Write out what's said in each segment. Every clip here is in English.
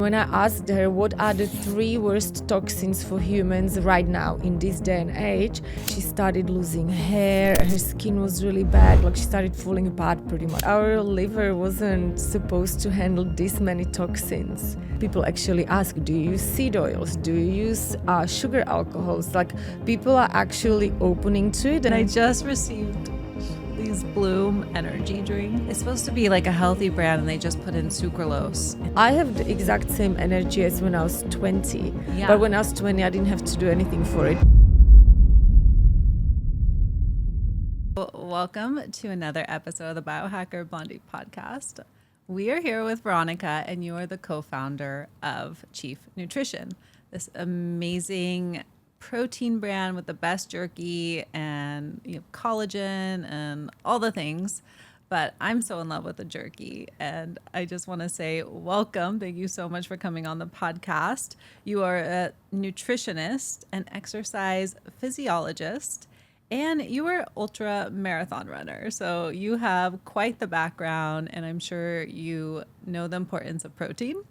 When I asked her what are the 3 worst toxins for humans right now in this day and age, she started losing hair, her skin was really bad, like she started falling apart pretty much. Our liver wasn't supposed to handle this many toxins. People actually ask, do you use seed oils? Do you use sugar alcohols? Like people are actually opening to it. And I just received these Bloom energy drink. It's supposed to be like a healthy brand and they just put in Sucralose. I have the exact same energy as when I was 20. Yeah. But when I was 20, I didn't have to do anything for it. Welcome to another episode of the Biohacker Blondie podcast. We are here with Veronika, and you are the co-founder of Chief Nutrition, this amazing protein brand with the best jerky and collagen and all the things. But I'm so in love with the jerky, and I just want to say welcome. Thank you so much for coming on the podcast. You are a nutritionist, an exercise physiologist, and you are ultra marathon runner. So you have quite the background, and I'm sure you know the importance of protein.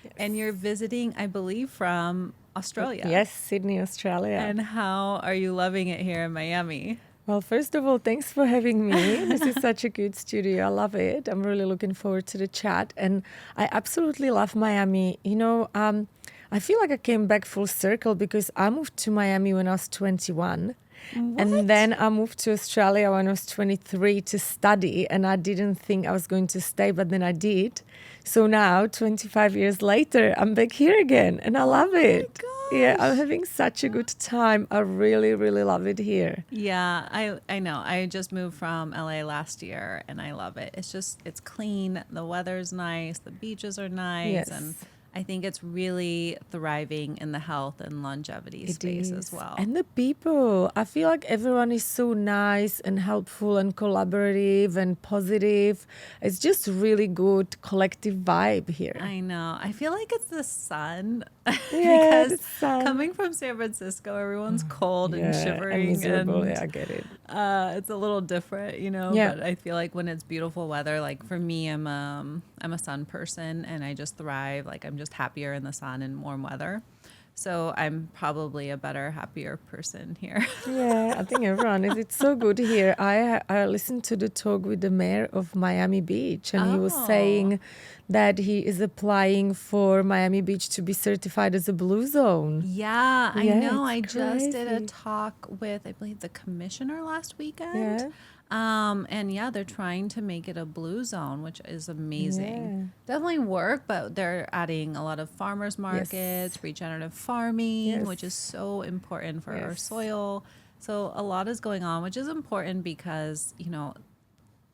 Yes. And you're visiting, I believe, from Australia. Yes, Sydney, Australia. And how are you loving it here in Miami? Well, first of all, thanks for having me. This is such a good studio. I love it. I'm really looking forward to the chat. And I absolutely love Miami. I feel like I came back full circle because I moved to Miami when I was 21. What? And then I moved to Australia when I was 23 to study, and I didn't think I was going to stay, but then I did. So now, 25 years later, I'm back here again, and I love it. Yeah, I'm having such a good time. I really, really love it here. Yeah, I know. I just moved from LA last year, and I love it. It's clean, the weather's nice, the beaches are nice, yes. And I think it's really thriving in the health and longevity space as well. And the people, I feel like everyone is so nice and helpful and collaborative and positive. It's just really good collective vibe here. I know. I feel like it's the sun. Yeah, because the sun. Coming from San Francisco, everyone's cold and shivering. And miserable. And, yeah, I get it. It's a little different, Yeah. But I feel like when it's beautiful weather, like for me, I'm a sun person, and I just thrive. Like I'm just happier in the sun and warm weather. So I'm probably a better, happier person here. Yeah, I think everyone is. It's so good here. I listened to the talk with the mayor of Miami Beach, and he was saying that he is applying for Miami Beach to be certified as a blue zone. Yeah, I know. I just did a crazy. talk with, I believe, the commissioner last weekend. Yeah. And yeah, they're trying to make it a blue zone, which is amazing. Definitely work, but they're adding a lot of farmers markets, regenerative farming, which is so important for our soil. So a lot is going on, which is important because,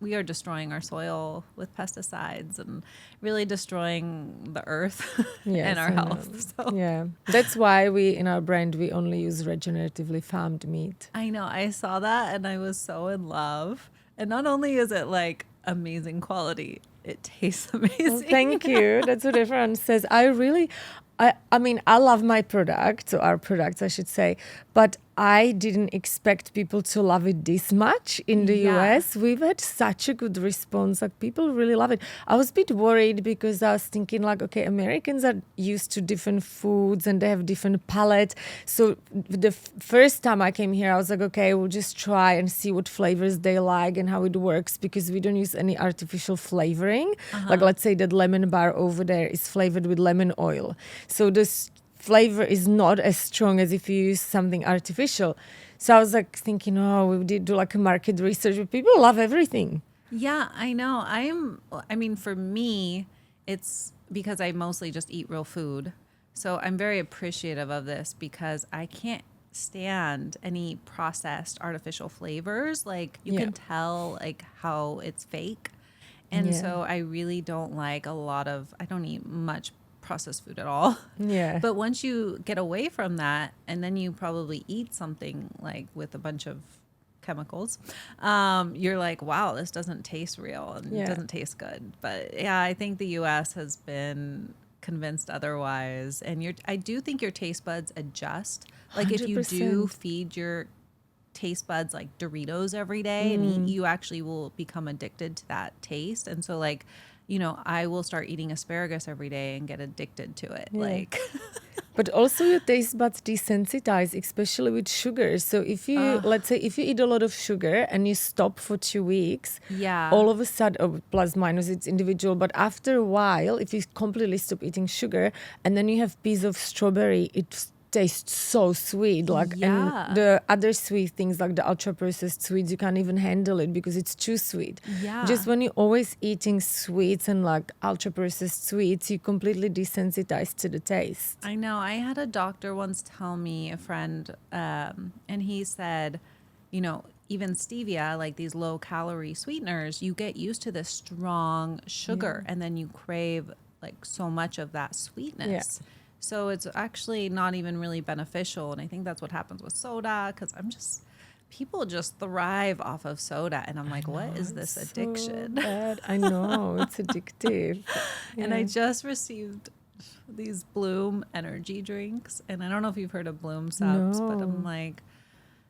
we are destroying our soil with pesticides and really destroying the earth and our health. So. Yeah, that's why in our brand, we only use regeneratively farmed meat. I know. I saw that and I was so in love. And not only is it like amazing quality, it tastes amazing. Well, thank you. That's what everyone says. I love my product, or our products, I should say, but I didn't expect people to love it this much in the US. We've had such a good response. Like people really love it. I was a bit worried because I was thinking like, okay, Americans are used to different foods and they have different palates. So the first time I came here, I was like, okay, we'll just try and see what flavors they like and how it works, because we don't use any artificial flavoring. Like let's say that lemon bar over there is flavored with lemon oil. So this flavor is not as strong as if you use something artificial. So I was like thinking, we did do like a market research, but people love everything. Yeah, I know. For me, it's because I mostly just eat real food. So I'm very appreciative of this because I can't stand any processed artificial flavors. Like you can tell like how it's fake. And so I really don't like I don't eat much processed food at all. Yeah. But once you get away from that, and then you probably eat something like with a bunch of chemicals, you're like, wow, this doesn't taste real and it doesn't taste good. But yeah, I think the US has been convinced otherwise. And I do think your taste buds adjust. Like 100%. If you do feed your taste buds like Doritos every day, and you actually will become addicted to that taste. And so like I will start eating asparagus every day and get addicted to it. Yeah. Like, But also your taste buds desensitize, especially with sugar. So if you, let's say, if you eat a lot of sugar and you stop for 2 weeks, yeah. all of a sudden, plus minus, it's individual. But after a while, if you completely stop eating sugar and then you have piece of strawberry, it tastes so sweet. Like, Yeah. and the other sweet things like the ultra processed sweets, you can't even handle it because it's too sweet. Yeah. Just when you're always eating sweets and like ultra processed sweets, you completely desensitized to the taste. I know. I had a doctor once tell me, a friend, and he said, even stevia, like these low calorie sweeteners, you get used to this strong sugar and then you crave like so much of that sweetness. Yeah. So it's actually not even really beneficial. And I think that's what happens with soda, because people just thrive off of soda. And I'm like, what is this addiction? So bad. I know, it's addictive. And I just received these Bloom energy drinks. And I don't know if you've heard of Bloom subs, but I'm like,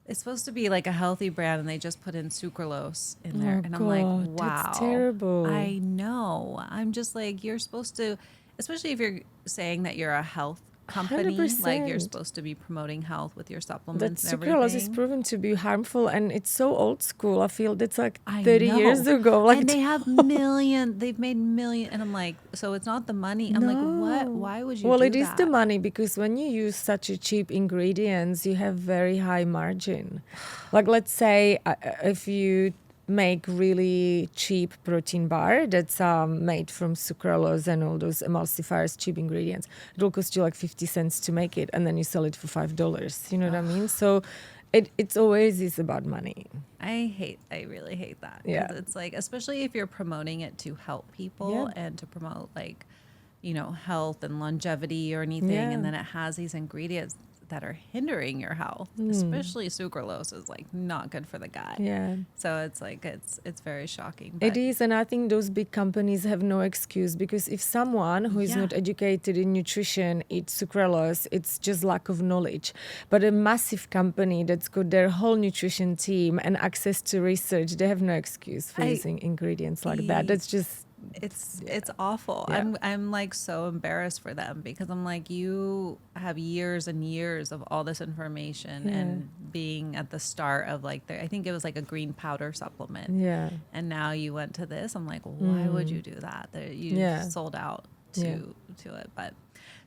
it's supposed to be like a healthy brand, and they just put in sucralose in there. And I'm like, wow. That's terrible. I know. I'm just like, you're supposed to, especially if you're saying that you're a health company, 100%. like you're supposed to be promoting health with your That supplements and sucralose is everything. proven to be harmful, and it's so old school. I feel that's like 30 years ago. Like, and they have they've made million, and I'm like, so it's not the money. I'm like, what? Why would you well, do it is that? the money, because when you use such a cheap ingredients, you have very high margin. Like, let's say if you make really cheap protein bar that's made from sucralose and all those emulsifiers, cheap ingredients, it will cost you like 50 cents to make it, and then you sell it for $5. You know what I mean? So it's always is about money. I really hate that. 'Cause Yeah. it's like, especially if you're promoting it to help people and to promote like, health and longevity or anything. Yeah. And then it has these ingredients that are hindering your health, especially sucralose is like not good for the gut. Yeah. So it's like, it's very shocking. It is, and I think those big companies have no excuse, because if someone who is not educated in nutrition eats sucralose, it's just lack of knowledge. But a massive company that's got their whole nutrition team and access to research, they have no excuse for using ingredients like that. That's just... It's awful. Yeah. I'm like so embarrassed for them, because I'm like, you have years and years of all this information and being at the start of like I think it was like a green powder supplement. Yeah. And now you went to this. I'm like, why would you do that? You sold out to it. But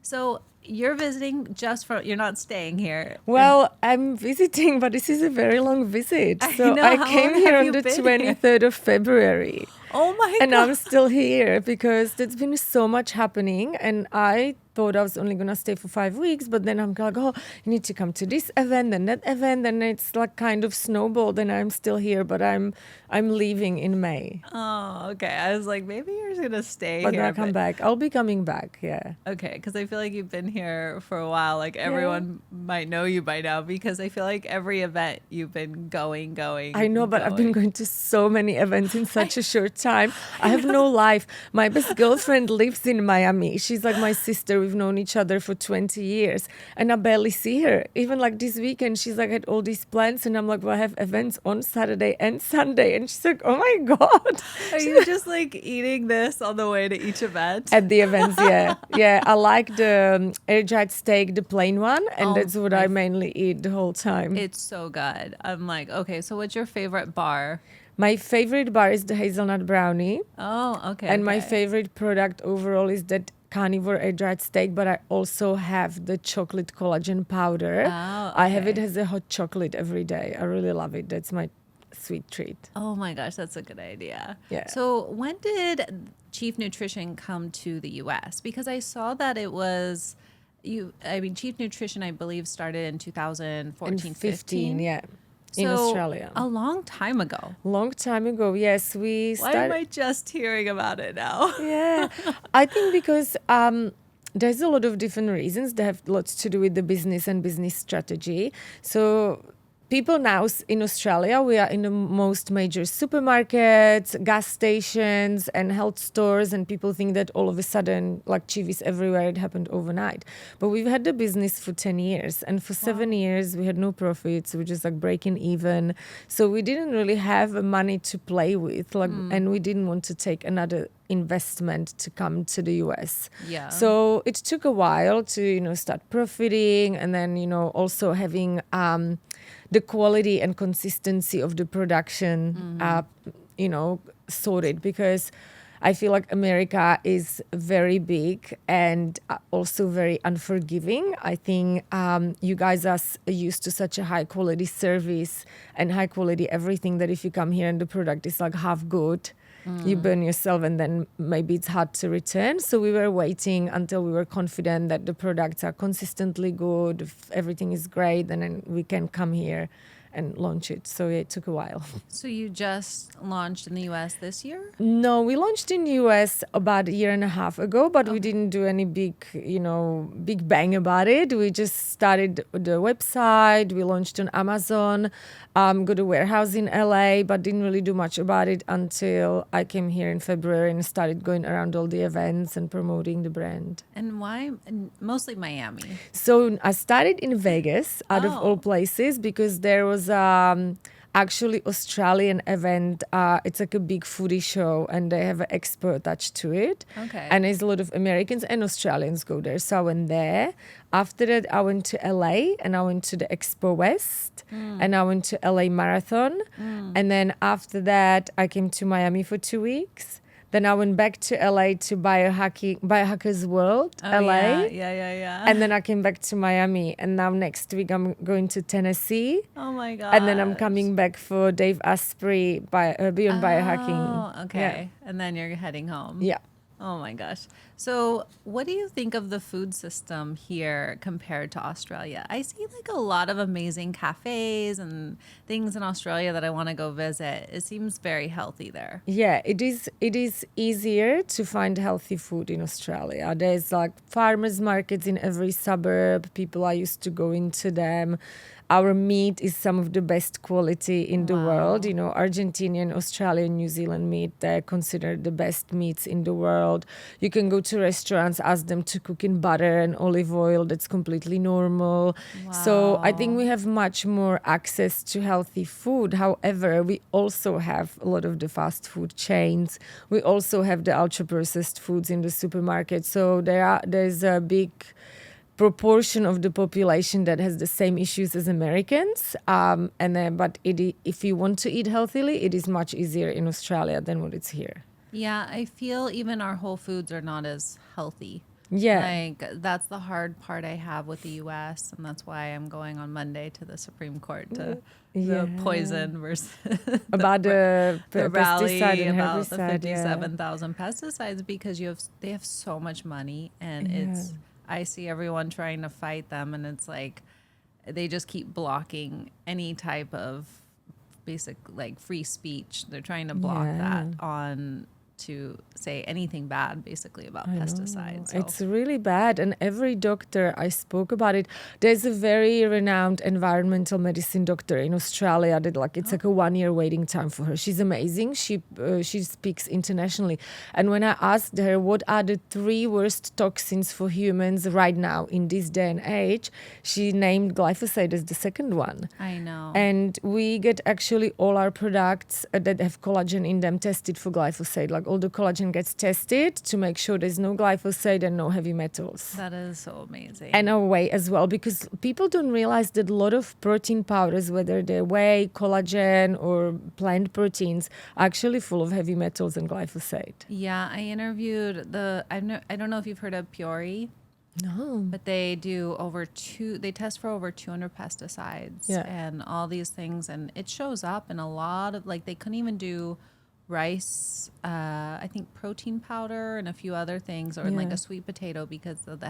so you're visiting you're not staying here. Well, I'm visiting, but this is a very long visit. So know. I How came long here have on you the been 23rd of February. Oh my And God. I'm still here because there's been so much happening, and I thought I was only going to stay for 5 weeks, but then I'm like, oh, you need to come to this event and that event, and it's like kind of snowballed, and I'm still here, but I'm leaving in May. Oh, okay. I was like, maybe you're going to stay But here. then I come back. I'll be coming back, yeah. Okay, because I feel like you've been here for a while. Like everyone might know you by now, because I feel like every event you've been going. I know, but I've been going to so many events in such a short time. I have no life. My best girlfriend lives in Miami. She's like my sister. We've known each other for 20 years, and I barely see her. Even like this weekend, she's like had all these plans, and I'm like, well, I have events on Saturday and Sunday. And she's like, oh my God. Are you just like eating this on the way to each event? At the events, yeah. Yeah, I like the air-dried steak, the plain one, and that's what I mainly eat the whole time. It's so good. I'm like, okay, so what's your favorite bar? My favorite bar is the hazelnut brownie. Oh, okay. And my okay. favorite product overall is that carnivore air-dried steak, but I also have the chocolate collagen powder. Oh, I have it okay. as a hot chocolate every day. I really love it. That's my sweet treat. Oh my gosh, that's a good idea. Yeah. So when did Chief Nutrition come to the US? Because I saw that it was Chief Nutrition, I believe, started in 2014, 15, yeah. In So, Australia. A long time ago. Long time ago, yes. We Why started... am I just hearing about it now? Yeah, I think because there's a lot of different reasons. They have lots to do with the business and business strategy. So people now in Australia, we are in the most major supermarkets, gas stations, and health stores, and people think that all of a sudden, like Chief is everywhere, it happened overnight. But we've had the business for 10 years, and for 7 years, we had no profits. We were just like breaking even. So we didn't really have money to play with, and we didn't want to take another investment to come to the US. Yeah. So it took a while to, start profiting, and then, also having the quality and consistency of the production, sorted, because I feel like America is very big and also very unforgiving. I think you guys are used to such a high quality service and high quality everything that if you come here and the product is like half good, you burn yourself, and then maybe it's hard to return. So we were waiting until we were confident that the products are consistently good, if everything is great, and then we can come here and launch it. So it took a while. So you just launched in the US this year? No, we launched in the US about a year and a half ago, but we didn't do any big bang about it. We just started the website. We launched on Amazon, got a warehouse in LA, but didn't really do much about it until I came here in February and started going around all the events and promoting the brand. And why? Mostly Miami. So I started in Vegas, out of all places, because there was actually Australian event. It's like a big foodie show, and they have an expo attached to it. Okay. And there's a lot of Americans and Australians go there. So I went there. After that, I went to LA, and I went to the Expo West, and I went to LA Marathon. And then after that, I came to Miami for 2 weeks. Then I went back to LA to Biohackers World, LA. Yeah. And then I came back to Miami. And now next week I'm going to Tennessee. Oh my God. And then I'm coming back for Dave Asprey Beyond Biohacking. Oh, okay. Yeah. And then you're heading home. Yeah. Oh my gosh. So what do you think of the food system here compared to Australia? I see like a lot of amazing cafes and things in Australia that I want to go visit. It seems very healthy there. Yeah, it is easier to find healthy food in Australia. There's like farmers markets in every suburb. People are used to going to them. Our meat is some of the best quality in the world. Argentinian, Australian, New Zealand meat, they're considered the best meats in the world. You can go to restaurants, ask them to cook in butter and olive oil. That's completely normal. Wow. So I think we have much more access to healthy food. However, we also have a lot of the fast food chains. We also have the ultra-processed foods in the supermarket. So there's a big proportion of the population that has the same issues as Americans. If you want to eat healthily, it is much easier in Australia than what it's here. Yeah, I feel even our whole foods are not as healthy. Yeah. Like that's the hard part I have with the US, and that's why I'm going on Monday to the Supreme Court to the poison versus about the rally pesticide and about the herbicide, 57,000 pesticides, because they have so much money, and I see everyone trying to fight them, and it's like they just keep blocking any type of basic like free speech. They're trying to block that on to say anything bad basically about pesticides. So. It's really bad. And every doctor I spoke about it, there's a very renowned environmental medicine doctor in Australia that it's like a 1 year waiting time for her. She's amazing. She speaks internationally. And when I asked her what are the 3 worst toxins for humans right now in this day and age, she named glyphosate as the second one. I know. And we get actually all our products that have collagen in them tested for glyphosate. Like all the collagen gets tested to make sure there's no glyphosate and no heavy metals. That is so amazing. And our whey as well, because people don't realize that a lot of protein powders, whether they're whey, collagen, or plant proteins, are actually full of heavy metals and glyphosate. Yeah, I interviewed I don't know if you've heard of Puri. No. But they they test for over 200 pesticides and all these things, and it shows up in a lot of, like, they couldn't even do rice, I think protein powder and a few other things, or in like a sweet potato because of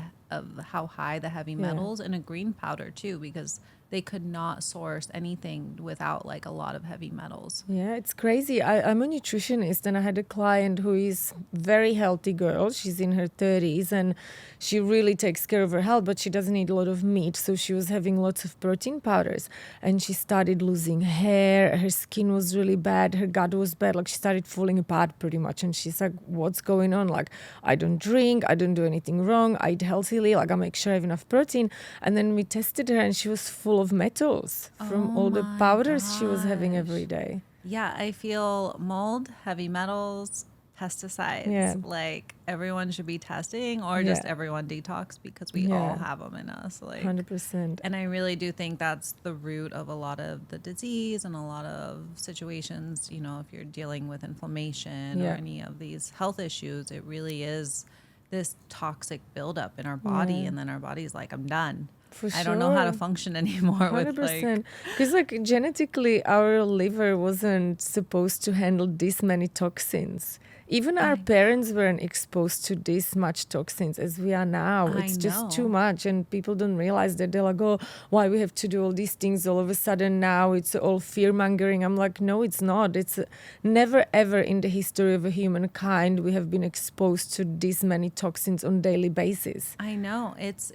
how high the heavy metals, and a green powder too, because they could not source anything without like a lot of heavy metals. Yeah, it's crazy. I'm a nutritionist, and I had a client who is very healthy girl. She's in her 30s, and she really takes care of her health, but she doesn't eat a lot of meat. So she was having lots of protein powders, and she started losing hair. Her skin was really bad. Her gut was bad. Like, she started falling apart pretty much. And she's like, what's going on? Like, I don't drink. I don't do anything wrong. I eat healthily. Like, I make sure I have enough protein. And then we tested her, and she was full of metals from all the powders she was having every day. Yeah, I feel mold, heavy metals, pesticides. Like, everyone should be testing, or just everyone detox, because we all have them in us. Like 100%. And I really do think that's the root of a lot of the disease and a lot of situations. You know, if you're dealing with inflammation or any of these health issues, it really is this toxic buildup in our body, and then our body's like, I'm done. I don't know how to function anymore 100%. with like, because like genetically our liver wasn't supposed to handle this many toxins. Even our parents weren't exposed to this much toxins as we are now. It's just too much, and people don't realize that. They're like, oh, why we have to do all these things all of a sudden now? It's all fear-mongering. I'm like, no, it's not. It's never, ever in the history of humankind we have been exposed to this many toxins on daily basis. I know. It's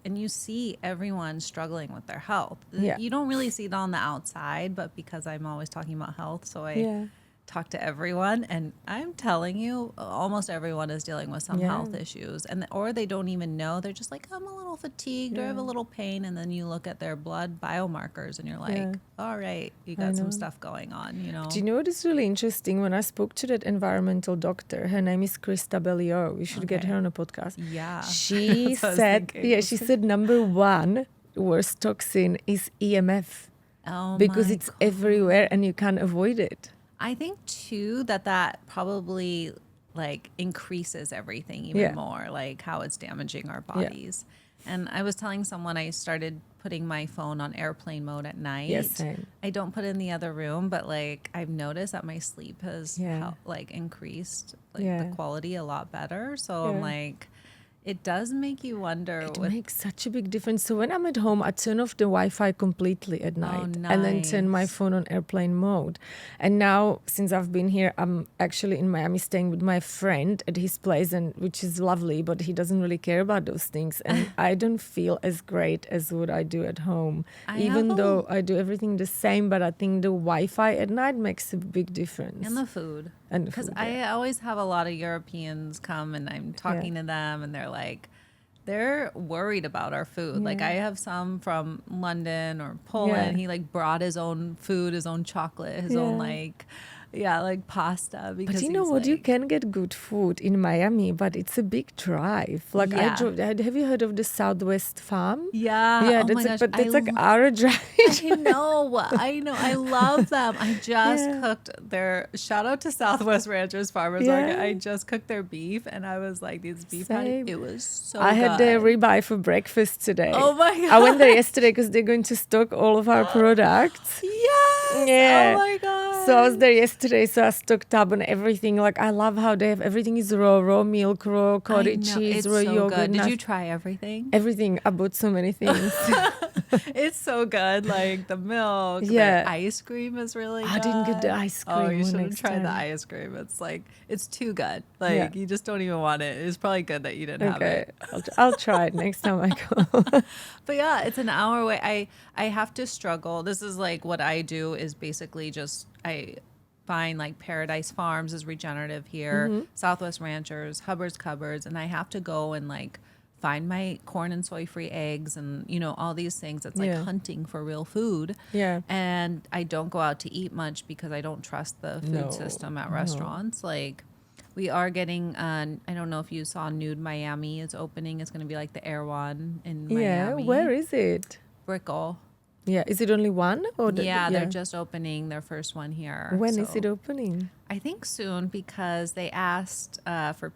and you see everyone struggling with their health. Yeah. You don't really see it on the outside, but because I'm always talking about health, so I talk to everyone, and I'm telling you, almost everyone is dealing with some health issues, and or they don't even know. They're just like, I'm a little fatigued or I have a little pain, and then you look at their blood biomarkers and you're like, all right, you got some stuff going on, you know. Do you know what is really interesting? When I spoke to that environmental doctor, her name is Krista Belliot. We should get her on a podcast. Yeah. She said, she said number one worst toxin is EMF. Oh, because my it's God. everywhere and you can't avoid it. I think too that probably like increases everything even more, like how it's damaging our bodies. And I was telling someone I started putting my phone on airplane mode at night. Yes, same. I don't put it in the other room, but like I've noticed that my sleep has like increased like the quality a lot better. So I'm like, it does make you wonder. It makes such a big difference. So when I'm at home, I turn off the Wi-Fi completely at night and then turn my phone on airplane mode. And now, since I've been here, I'm actually in Miami staying with my friend at his place, and which is lovely, but he doesn't really care about those things. And I don't feel as great as what I do at home, even though I do everything the same. But I think the Wi-Fi at night makes a big difference. And the food. Because I always have a lot of Europeans come, and I'm talking to them, and they're worried about our food. Like I have some from London or Poland. He like brought his own food, his own chocolate, his own like pasta. Because but you know what? You can get good food in Miami, but it's a big drive. Like I drove. Have you heard of the Southwest Farm? Yeah. Yeah. Oh my gosh. But that's like our drive. I know. I love them. I just cooked their, shout out to Southwest Ranchers Farmers Market. I just cooked their beef, and I was like, these beef patties, it was so good. I had their ribeye for breakfast today. Oh my God. I went there yesterday because they're going to stock all of our products. Yes. Yeah. Oh my God. So I was there yesterday, so I stocked up on everything. Like, I love how they have everything is raw milk, raw cottage cheese, raw yogurt. Good. Did you try everything? Everything. I bought so many things. It's so good. Like the milk, the ice cream is really good. I didn't get the ice cream. Oh, you should have tried the ice cream. It's like, it's too good. Like you just don't even want it. It's probably good that you didn't have it. I'll try it next time I go. But yeah, it's an hour away. I have to struggle. This is like what I do is basically just, I find like Paradise Farms is regenerative here, Southwest Ranchers, Hubbard's Cupboards, and I have to go and like find my corn and soy free eggs and, you know, all these things. It's like hunting for real food. Yeah. And I don't go out to eat much because I don't trust the food system at restaurants. Like we are getting, I don't know if you saw Nude Miami is opening. It's going to be like the Air One in Miami. Yeah, where is it? Brickell. Yeah, is it only one? Or they're just opening their first one here. When is it opening? I think soon because they asked for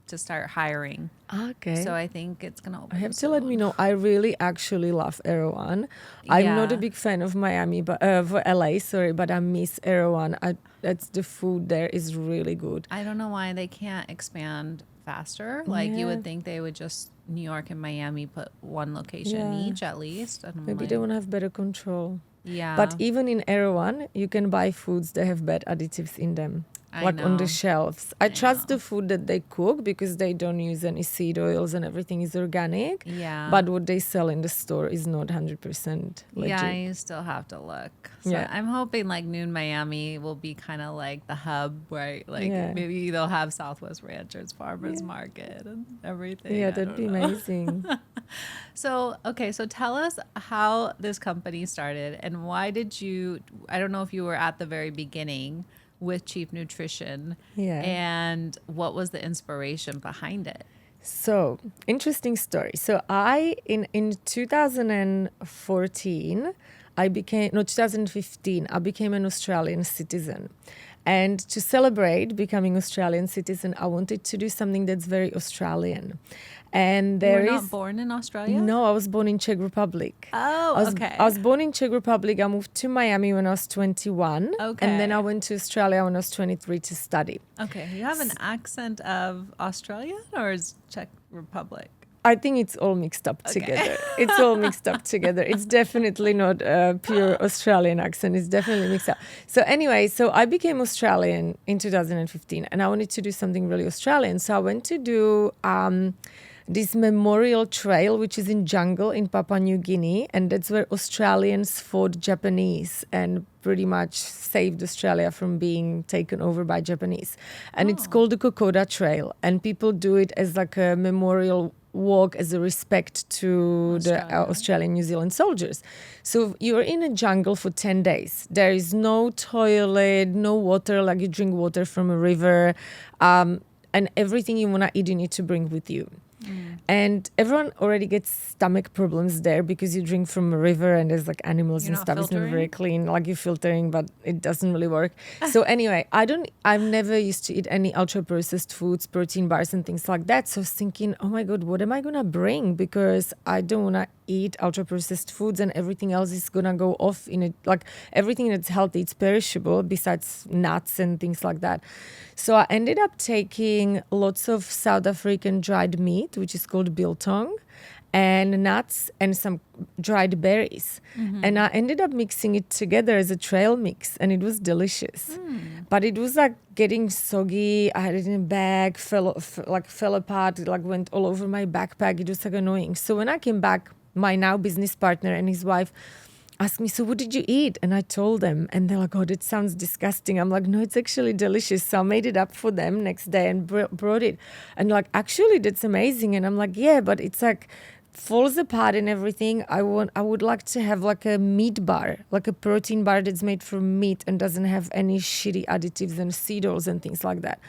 to start hiring. Okay. So I think it's going to open I have soon. to let me know. I really actually love Erewhon. I'm not a big fan of Miami, but for LA, sorry, but I miss Erewhon. That's the food there is really good. I don't know why they can't expand faster. Like you would think they would just New York and Miami put one location Yeah. each at least. And I'm Maybe like, they want to have better control. yeah. But even in Erewhon, you can buy foods that have bad additives in them. I Like on know. the shelves. I trust know. the food that they cook because they don't use any seed oils and everything is organic. Yeah. But what they sell in the store is not 100% legit. Yeah, you still have to look. So Yeah. I'm hoping like Noon Miami will be kind of like the hub, right? Like Yeah. maybe they'll have Southwest Ranchers Farmers Market and everything. Yeah, I that'd be don't know. amazing. So, okay, so tell us how this company started and why did you, I don't know if you were at the very beginning with Chief Nutrition Yeah. and what was the inspiration behind it? So, interesting story. So, in 2014, 2015, I became an Australian citizen. And to celebrate becoming Australian citizen, I wanted to do something that's very Australian. And You there were is not born in Australia? No, I was born in Czech Republic. Oh, okay. I was born in Czech Republic. I moved to Miami when I was 21. Okay. And then I went to Australia when I was 23 to study. Okay, you have an accent of Australian or is Czech Republic? I think it's all mixed up together. It's all mixed up together. It's definitely not a pure Australian accent. It's definitely mixed up. So anyway, so I became Australian in 2015 and I wanted to do something really Australian. So I went to do this memorial trail, which is in jungle in Papua New Guinea. And that's where Australians fought Japanese and pretty much saved Australia from being taken over by Japanese. And it's called the Kokoda Trail. And people do it as like a memorial walk as a respect to the Australian New Zealand soldiers. So you're in a jungle for 10 days. There is no toilet, no water, like you drink water from a river. And everything you want to eat, you need to bring with you. And everyone already gets stomach problems there because you drink from a river and there's like animals You're and not stuff. It's not filtering? very clean, like you're filtering, but it doesn't really work. So anyway, I've never used to eat any ultra processed foods, protein bars and things like that. So I was thinking, oh my God, what am I going to bring? Because I don't want to eat ultra processed foods and everything else is going to go off in it. Like everything that's healthy, it's perishable besides nuts and things like that. So I ended up taking lots of South African dried meat, which is called biltong, and nuts and some dried berries. And I ended up mixing it together as a trail mix and it was delicious. But it was like getting soggy. I had it in a bag, fell apart, it like went all over my backpack. It was like annoying. So when I came back, my now business partner and his wife asked me, so what did you eat? And I told them and they're like, oh, that sounds disgusting. I'm like, no, it's actually delicious. So I made it up for them next day and brought it. And like, actually, that's amazing. And I'm like, yeah, but it's like falls apart and everything. I would like to have like a meat bar, like a protein bar that's made from meat and doesn't have any shitty additives and seed oils and things like that.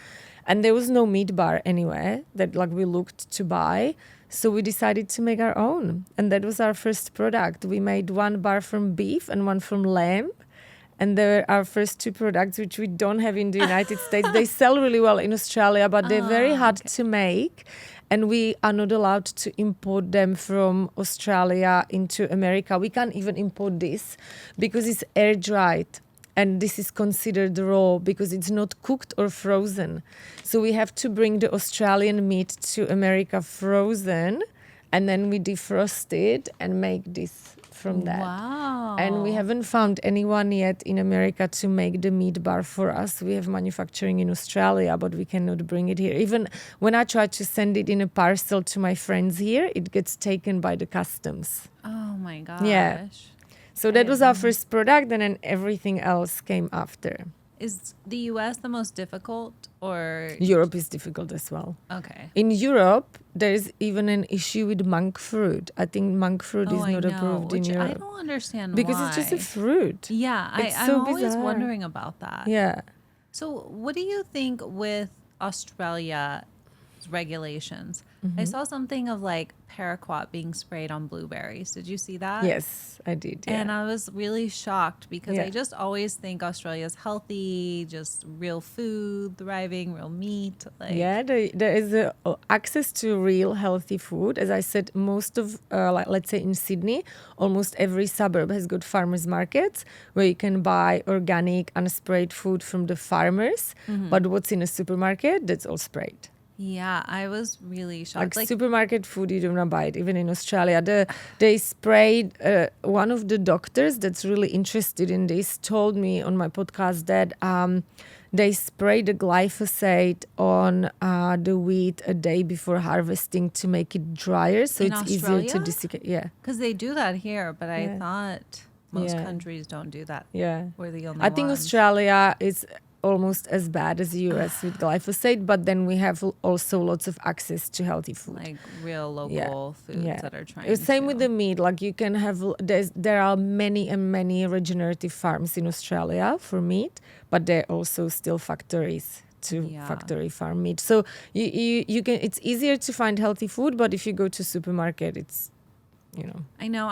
And there was no meat bar anywhere that like we looked to buy. So we decided to make our own. And that was our first product. We made one bar from beef and one from lamb. And they're our first two products, which we don't have in the United States. They sell really well in Australia, but they're very hard to make. And we are not allowed to import them from Australia into America. We can't even import this because it's air dried. And this is considered raw because it's not cooked or frozen. So we have to bring the Australian meat to America frozen and then we defrost it and make this from that. Wow. And we haven't found anyone yet in America to make the meat bar for us. We have manufacturing in Australia, but we cannot bring it here. Even when I try to send it in a parcel to my friends here, it gets taken by the customs. Oh my gosh. Yeah. So that was our first product, and then everything else came after. Is the US the most difficult or? Europe is difficult as well. Okay. In Europe, there is even an issue with monk fruit. I think monk fruit is not approved in Europe. I don't understand because why. it's just a fruit. Yeah, It's I'm so always bizarre. wondering about that. Yeah. So what do you think with Australia's regulations? I saw something of like paraquat being sprayed on blueberries. Did you see that? Yes, I did. Yeah. And I was really shocked because Yeah. I just always think Australia's healthy, just real food, thriving, real meat. Like, Yeah, there is access to real healthy food. As I said, most of, let's say in Sydney, almost every suburb has good farmers markets where you can buy organic, unsprayed food from the farmers. But what's in a supermarket, that's all sprayed. Yeah, I was really shocked. Like supermarket food, you do not buy it. Even in Australia, they sprayed. One of the doctors that's really interested in this told me on my podcast that they spray the glyphosate on the wheat a day before harvesting to make it drier, so in it's easier to Australia, desiccate. Yeah, because they do that here, but I Yeah. thought most Yeah. countries don't do that. yeah. We're the only I think ones. Australia is almost as bad as the US with glyphosate, but then we have also lots of access to healthy food. Like real local foods that are trying. Same with to- the meat. Like you can have, there are many and many regenerative farms in Australia for meat, but they're also still factories to Yeah. factory farm meat. So you can, it's easier to find healthy food, but if you go to supermarket, it's, I know.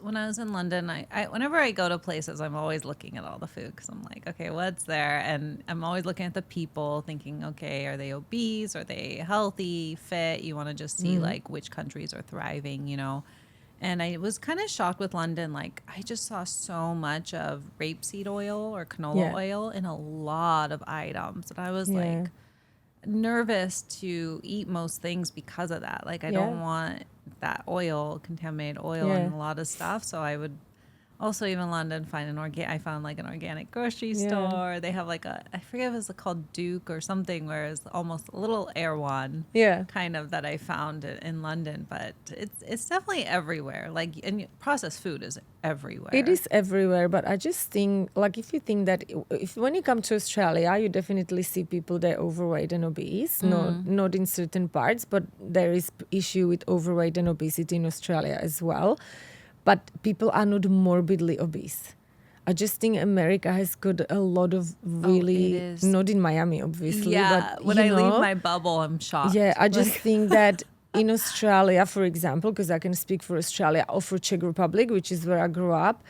When I was in London, I whenever I go to places, I'm always looking at all the food because I'm like, okay, what's there? And I'm always looking at the people, thinking, okay, are they obese? Are they healthy, fit? You want to just see like which countries are thriving, you know. And I was kind of shocked with London. Like I just saw so much of rapeseed oil or canola Yeah. oil in a lot of items, and I was Yeah. like nervous to eat most things because of that. Like I don't Yeah. want that oil, contaminated oil in Yeah. a lot of stuff. So I would also, even London, find I found like an organic grocery Yeah. store. They have like I forget if it's called Duke or something, where it's almost a little Erewhon yeah. kind of that I found in London, but it's definitely everywhere. Like, and processed food is everywhere. It is everywhere, but I just think, like, if you think that if when you come to Australia, you definitely see people that are overweight and obese. Not in certain parts, but there is issue with overweight and obesity in Australia as well. But people are not morbidly obese. I just think America has got a lot of really, is. not in Miami, obviously, Yeah, but when you I leave know, my bubble, I'm shocked. yeah, I just Like, think that in Australia, for example, because I can speak for Australia or for Czech Republic, which is where I grew up,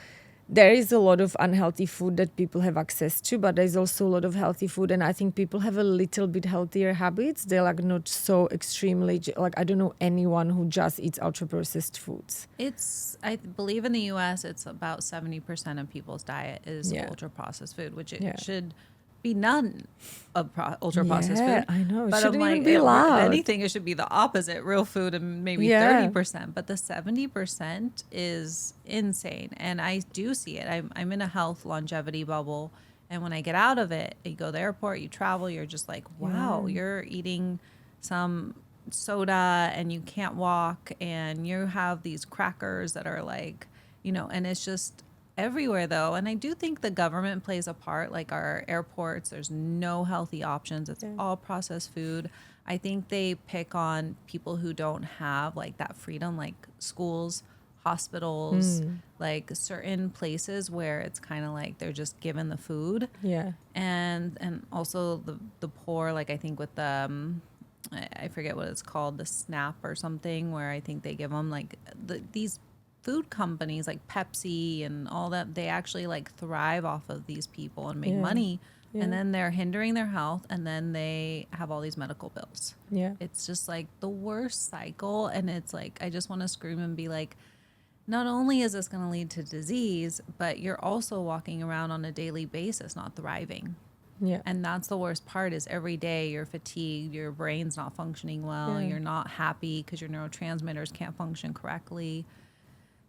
there is a lot of unhealthy food that people have access to, but there's also a lot of healthy food. And I think people have a little bit healthier habits. They're like not so extremely, like I don't know anyone who just eats ultra processed foods. I believe in the U.S., it's about 70% of people's diet is Yeah. ultra processed food, which it Yeah. should be none of ultra processed Yeah, food. I know. It But shouldn't I'm even like, be if allowed. anything, it should be the opposite, real food, and maybe Yeah. 30%. But the 70% is insane. And I do see it. I'm in a health longevity bubble. And when I get out of it, you go to the airport, you travel, you're just like, wow, you're eating some soda and you can't walk, and you have these crackers that are like, you know, and it's just everywhere though. And I do think the government plays a part, like our airports, there's no healthy options. It's all processed food. I think they pick on people who don't have like that freedom, like schools, hospitals, like certain places where it's kind of like they're just given the food. Yeah. And also the poor, like I think with the I forget what it's called, the SNAP or something, where I think they give them like these food companies like Pepsi and all that, they actually like thrive off of these people and make money. And then they're hindering their health, and then they have all these medical bills. Yeah. It's just like the worst cycle. And it's like, I just want to scream and be like, not only is this going to lead to disease, but you're also walking around on a daily basis not thriving. Yeah. And that's the worst part, is every day you're fatigued, your brain's not functioning well, you're not happy because your neurotransmitters can't function correctly.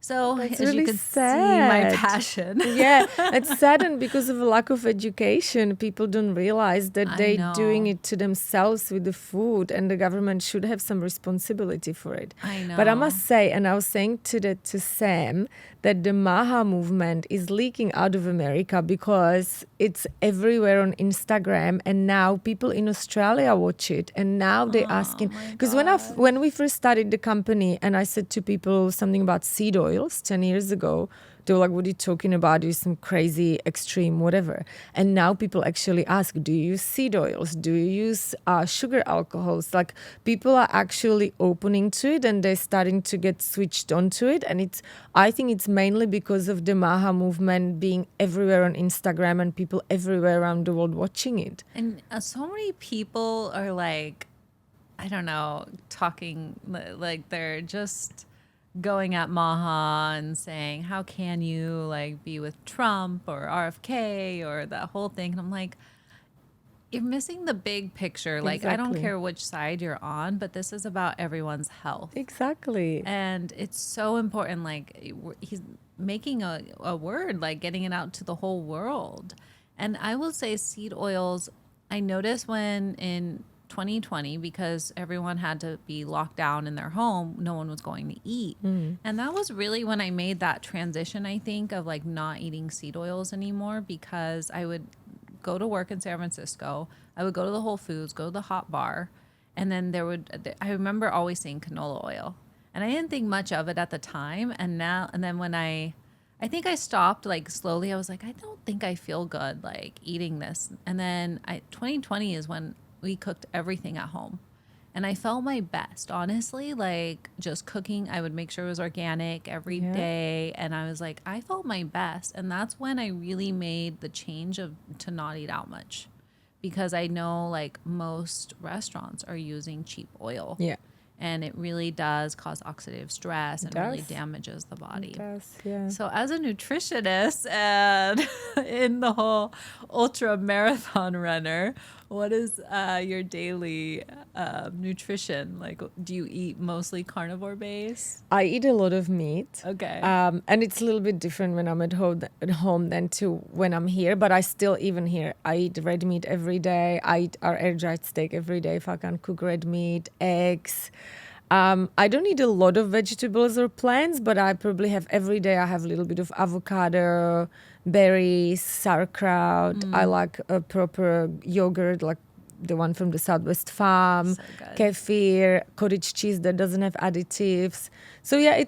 So That's as really you can see, my sad. passion. Yeah, it's sad, and because of a lack of education, people don't realize that I they're know. doing it to themselves with the food, and the government should have some responsibility for it. I know. But I must say, and I was saying to Sam, that the MAHA movement is leaking out of America because it's everywhere on Instagram, and now people in Australia watch it, and now they're asking, because when we first started the company, and I said to people something about seed oils 10 years ago, they were like, what are you talking about? You some crazy extreme whatever. And now people actually ask, do you use seed oils? Do you use sugar alcohols? Like, people are actually opening to it, and they're starting to get switched onto it. And I think it's mainly because of the MAHA movement being everywhere on Instagram and people everywhere around the world watching it. And so many people are like, I don't know, talking like they're just going at MAHA and saying, how can you like be with Trump or RFK or that whole thing? And I'm like, you're missing the big picture. Like, I don't Exactly. care which side you're on, but this is about everyone's health. Exactly. And it's so important. Like, he's making a word, like getting it out to the whole world. And I will say seed oils, I noticed when in 2020, because everyone had to be locked down in their home, no one was going to eat. And that was really when I made that transition, I think, of like not eating seed oils anymore, because I would go to work in San Francisco. I would go to the Whole Foods, go to the hot bar, and then I remember always seeing canola oil. And I didn't think much of it at the time. And then when I think I stopped like slowly, I was like, I don't think I feel good like eating this. And then 2020 is when we cooked everything at home. And I felt my best, honestly, like just cooking. I would make sure it was organic every day. And I was like, I felt my best. And that's when I really made the change to not eat out much, because I know like most restaurants are using cheap oil. Yeah. And it really does cause oxidative stress and really does. damages the body. It does, yeah. So as a nutritionist and in the whole ultra marathon runner, what is your daily nutrition? Like, do you eat mostly carnivore based? I eat a lot of meat. Okay. And it's a little bit different when I'm at home than to when I'm here. But I still, even here, I eat red meat every day. I eat our air-dried steak every day if I can cook red meat, eggs. I don't eat a lot of vegetables or plants, but I probably have every day I have a little bit of avocado, berries, sauerkraut. I like a proper yogurt, like the one from the Southwest Farm, So good. kefir, cottage cheese that doesn't have additives. So yeah,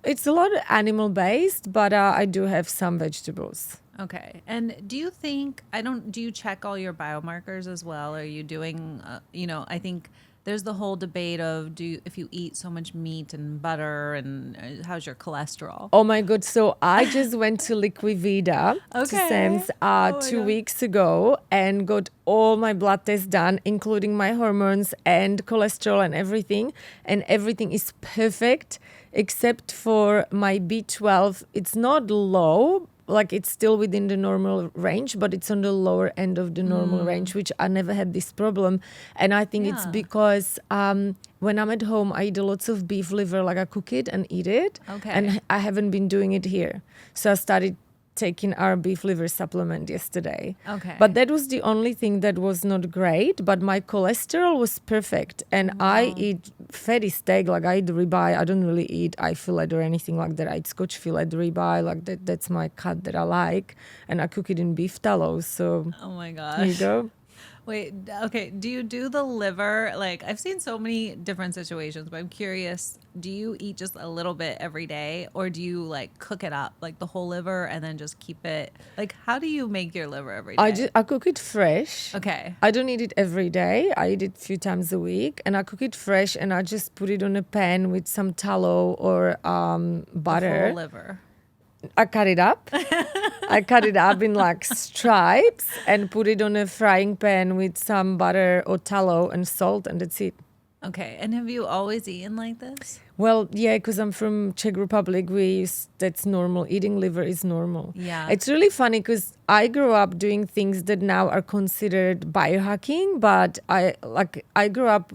it's a lot animal based, but I do have some vegetables. Okay. And do you think, do you check all your biomarkers as well? Are you doing, I think there's the whole debate of if you eat so much meat and butter, and how's your cholesterol? Oh my God. So I just went to Liquivida to Okay. Sam's Oh my 2 God. weeks ago and got all my blood tests done, including my hormones and cholesterol and everything. And everything is perfect except for my B12. It's not low, like it's still within the normal range, but it's on the lower end of the normal range, which I never had this problem. And I think it's Yeah. because when I'm at home, I eat lots of beef liver, like I cook it and eat it. Okay. And I haven't been doing it here. So I started taking our beef liver supplement yesterday. Okay. But that was the only thing that was not great. But my cholesterol was perfect. And I eat fatty steak, like I eat ribeye. I don't really eat eye fillet or anything like that. I eat Scotch fillet ribeye, like that's my cut that I like. And I cook it in beef tallow. So Oh my there you gosh. go. Wait, okay. Do you do the liver? Like, I've seen so many different situations, but I'm curious, do you eat just a little bit every day, or do you like cook it up, like the whole liver, and then just keep it? Like, how do you make your liver every day? I cook it fresh. Okay. I don't eat it every day. I eat it a few times a week, and I cook it fresh, and I just put it on a pan with some tallow or The butter. whole liver. I cut it up. I cut it up in like stripes and put it on a frying pan with some butter or tallow and salt, and that's it. Okay. And have you always eaten like this? Well, yeah, because I'm from Czech Republic, that's normal. Eating liver is normal. Yeah. It's really funny because I grew up doing things that now are considered biohacking, but I grew up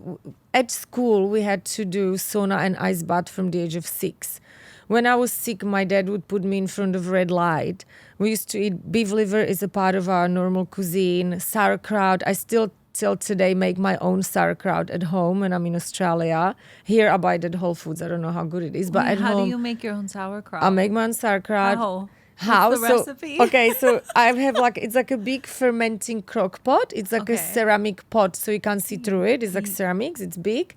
at school. We had to do sauna and ice bath from the age of 6. When I was sick, my dad would put me in front of red light. We used to eat beef liver is a part of our normal cuisine. Sauerkraut. I still till today make my own sauerkraut at home when I'm in Australia. Here I buy it at Whole Foods. I don't know how good it is, but Wait, at how home do you make your own sauerkraut? I make my own sauerkraut. How? How? What's the So recipe? okay, so I have it's like a big fermenting crock pot. It's like a Okay. ceramic pot, so you can't see through it. It's like ceramics. It's big.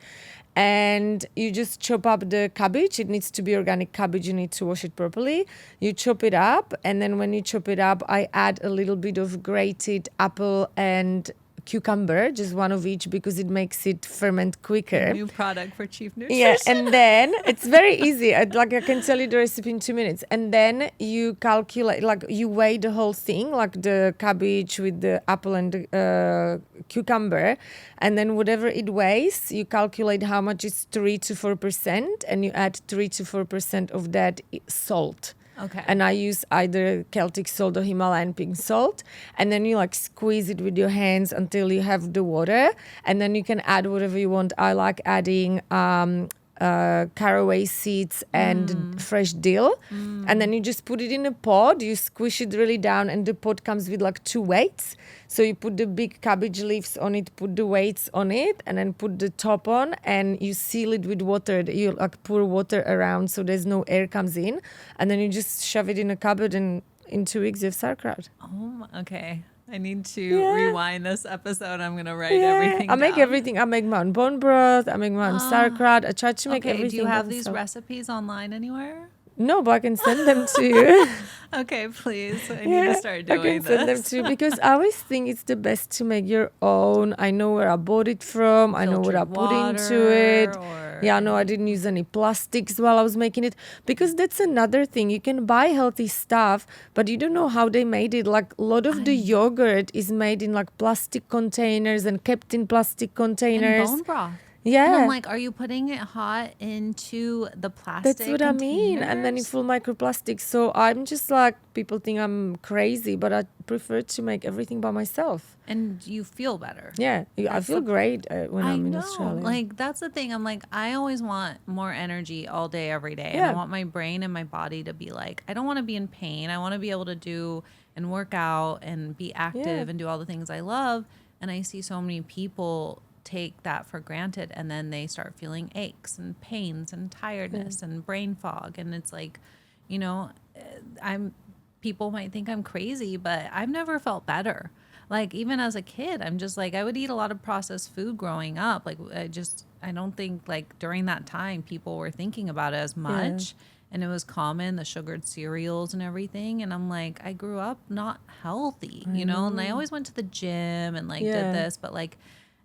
And you just chop up the cabbage. It needs to be organic cabbage. You need to wash it properly. You chop it up. And then when you chop it up, I add a little bit of grated apple and cucumber, just one of each, because it makes it ferment quicker. New product for Chief Nutrition. Yeah, and then it's very easy. I can tell you the recipe in 2 minutes. And then you calculate, you weigh the whole thing, like the cabbage with the apple and the cucumber. And then whatever it weighs, you calculate how much is 3 to 4%, and you add 3 to 4% of that salt. Okay. And I use either Celtic salt or Himalayan pink salt. And then you like squeeze it with your hands until you have the water. And then you can add whatever you want. I like adding caraway seeds and fresh dill. And then you just put it in a pot, you squish it really down, and the pot comes with like 2 weights. So you put the big cabbage leaves on it, put the weights on it, and then put the top on, and you seal it with water. You like pour water around so there's no air comes in, and then you just shove it in a cupboard, and in 2 weeks you have sauerkraut. Okay. I need to rewind this episode. I'm going to write everything I make down. everything. I make my own bone broth. I make my own sauerkraut. I try to make everything. Do you have by these myself. recipes online anywhere? No, but I can send them to you. Okay, please. I need to start doing I can send them to you because I always think it's the best to make your own. I know where I bought it from. I know what I put into it. Yeah, no, I didn't use any plastics while I was making it, because that's another thing. You can buy healthy stuff, but you don't know how they made it. Like a lot of the yogurt is made in like plastic containers and kept in plastic containers. And bone broth. Yeah. And I'm like, are you putting it hot into the plastic That's what I mean. And then you full microplastics. So I'm just like, people think I'm crazy, but I prefer to make everything by myself. And you feel better. Yeah. I feel great when I'm in Australia. Like, that's the thing. I'm like, I always want more energy all day, every day. And I want my brain and my body to be like, I don't want to be in pain. I want to be able to do and work out and be active and do all the things I love. And I see so many people take that for granted, and then they start feeling aches and pains and tiredness and brain fog. And it's like, you know, people might think I'm crazy, but I've never felt better. Like, even as a kid, I'm just like, I would eat a lot of processed food growing up. Like, I don't think like during that time people were thinking about it as much. And it was common, the sugared cereals and everything. And I'm like, I grew up not healthy, you know, and I always went to the gym and like did this, but like,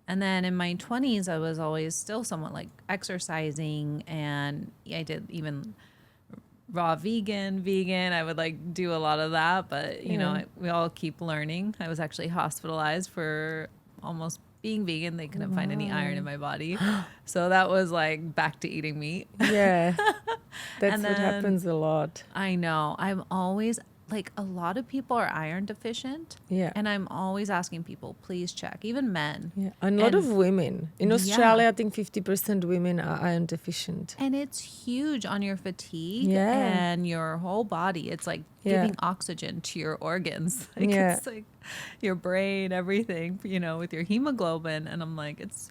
and then in my 20s, I was always still somewhat like exercising, and I did even raw vegan. I would like do a lot of that, but you know, we all keep learning. I was actually hospitalized for almost being vegan. They couldn't find any iron in my body. So that was like back to eating meat. Yeah. That's what happens a lot. I know. I'm always like, a lot of people are iron deficient. Yeah. And I'm always asking people, please check, even men. Yeah. And a lot of women. In Australia, I think 50% women are iron deficient. And it's huge on your fatigue and your whole body. It's like giving oxygen to your organs. Like it's like your brain, everything, you know, with your hemoglobin. And I'm like, it's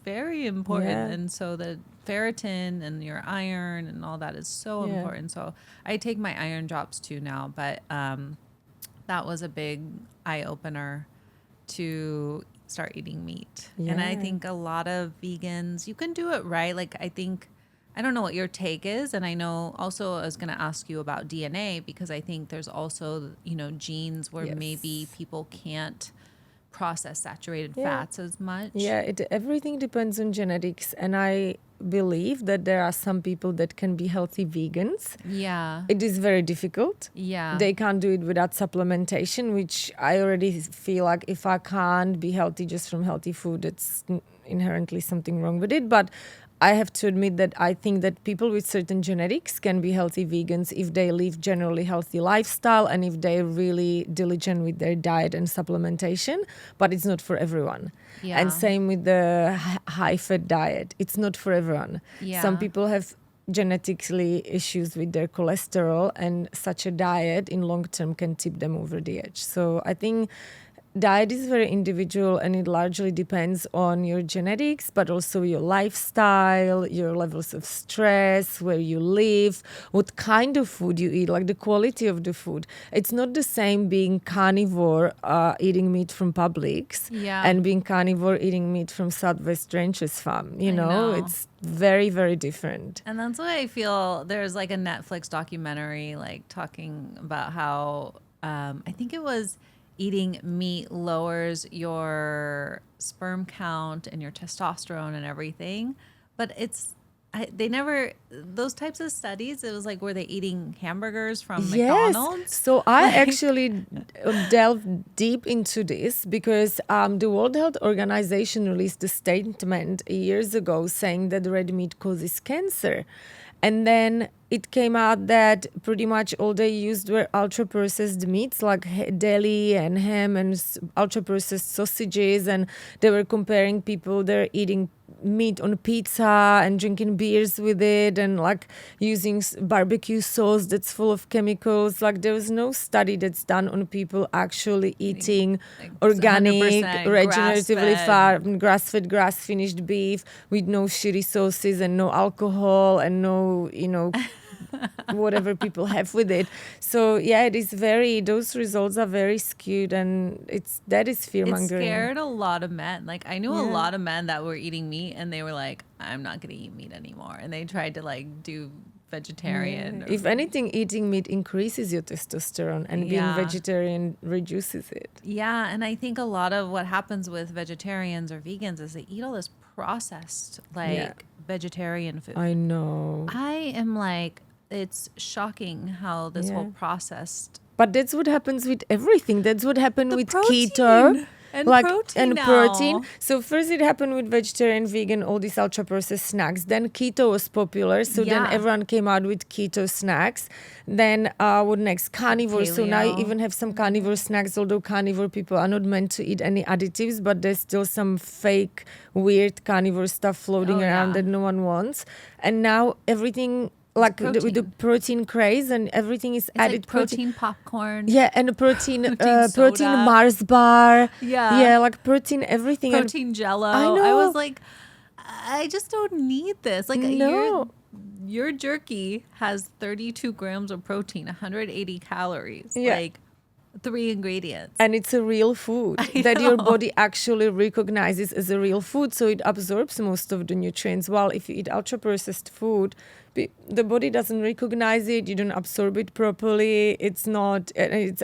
very important. Yeah. And so the ferritin and your iron and all that is so important. So I take my iron drops too now, but that was a big eye opener to start eating meat. Yeah. And I think a lot of vegans, you can do it right. Like, I don't know what your take is. And I know also I was going to ask you about DNA, because I think there's also, you know, genes where maybe people can't process saturated fats as much. Yeah, everything depends on genetics. And I believe that there are some people that can be healthy vegans. Yeah. It is very difficult. Yeah. They can't do it without supplementation, which I already feel like if I can't be healthy just from healthy food, it's inherently something wrong with it. But I have to admit that I think that people with certain genetics can be healthy vegans if they live generally healthy lifestyle and if they're really diligent with their diet and supplementation, but it's not for everyone. Yeah. And same with the high-fat diet. It's not for everyone. Yeah. Some people have genetically issues with their cholesterol, and such a diet in long term can tip them over the edge. So I think diet is very individual, and it largely depends on your genetics, but also your lifestyle, your levels of stress, where you live, what kind of food you eat, like the quality of the food. It's not the same being carnivore, eating meat from Publix, and being carnivore, eating meat from Southwest Ranchers Farm. You know, it's very, very different. And that's why I feel there's like a Netflix documentary, like talking about how, I think it was, eating meat lowers your sperm count and your testosterone and everything. But those types of studies, it was like, were they eating hamburgers from McDonald's? So I actually delved deep into this because the World Health Organization released a statement years ago saying that red meat causes cancer. And then it came out that pretty much all they used were ultra-processed meats like deli and ham and ultra-processed sausages. And they were comparing people, they're eating meat on pizza and drinking beers with it and like using barbecue sauce that's full of chemicals. Like there was no study that's done on people actually eating Like organic, 100% regeneratively grass-fed. farmed, grass-fed, grass-finished beef with no shitty sauces and no alcohol and no, whatever people have with it. So yeah, it is those results are very skewed, and that is fear It mongering. scared a lot of men. Like I knew a Yeah. lot of men that were eating meat and they were like, I'm not going to eat meat anymore. And they tried to like do vegetarian. If anything, eating meat increases your testosterone, and being Yeah. vegetarian reduces it. Yeah, and I think a lot of what happens with vegetarians or vegans is they eat all this processed vegetarian food. I know. I am like, it's shocking how this whole Yeah. processed But that's what happens with everything. That's what happened The with protein keto. and protein now. So first it happened with vegetarian, vegan, all these ultra processed snacks. Then keto was popular. So then Yeah. everyone came out with keto snacks. Then what next? Carnivore. So now you Paleo. even have some carnivore snacks, although carnivore people are not meant to eat any additives, but there's still some fake, weird carnivore stuff floating Oh, around yeah. that no one wants. And now everything with the protein craze and everything is It's added like protein popcorn. Yeah, and a protein Protein protein soda. Mars bar. Yeah. Yeah, like protein everything. And Protein jello. I I know. was like, I just don't need this. Like No. your jerky has 32 grams of protein, 180 calories. Yeah. Like 3 ingredients. And it's a real food that your body actually recognizes as a real food, so it absorbs most of the nutrients. While if you eat ultra-processed food, the body doesn't recognize it, you don't absorb it properly, it's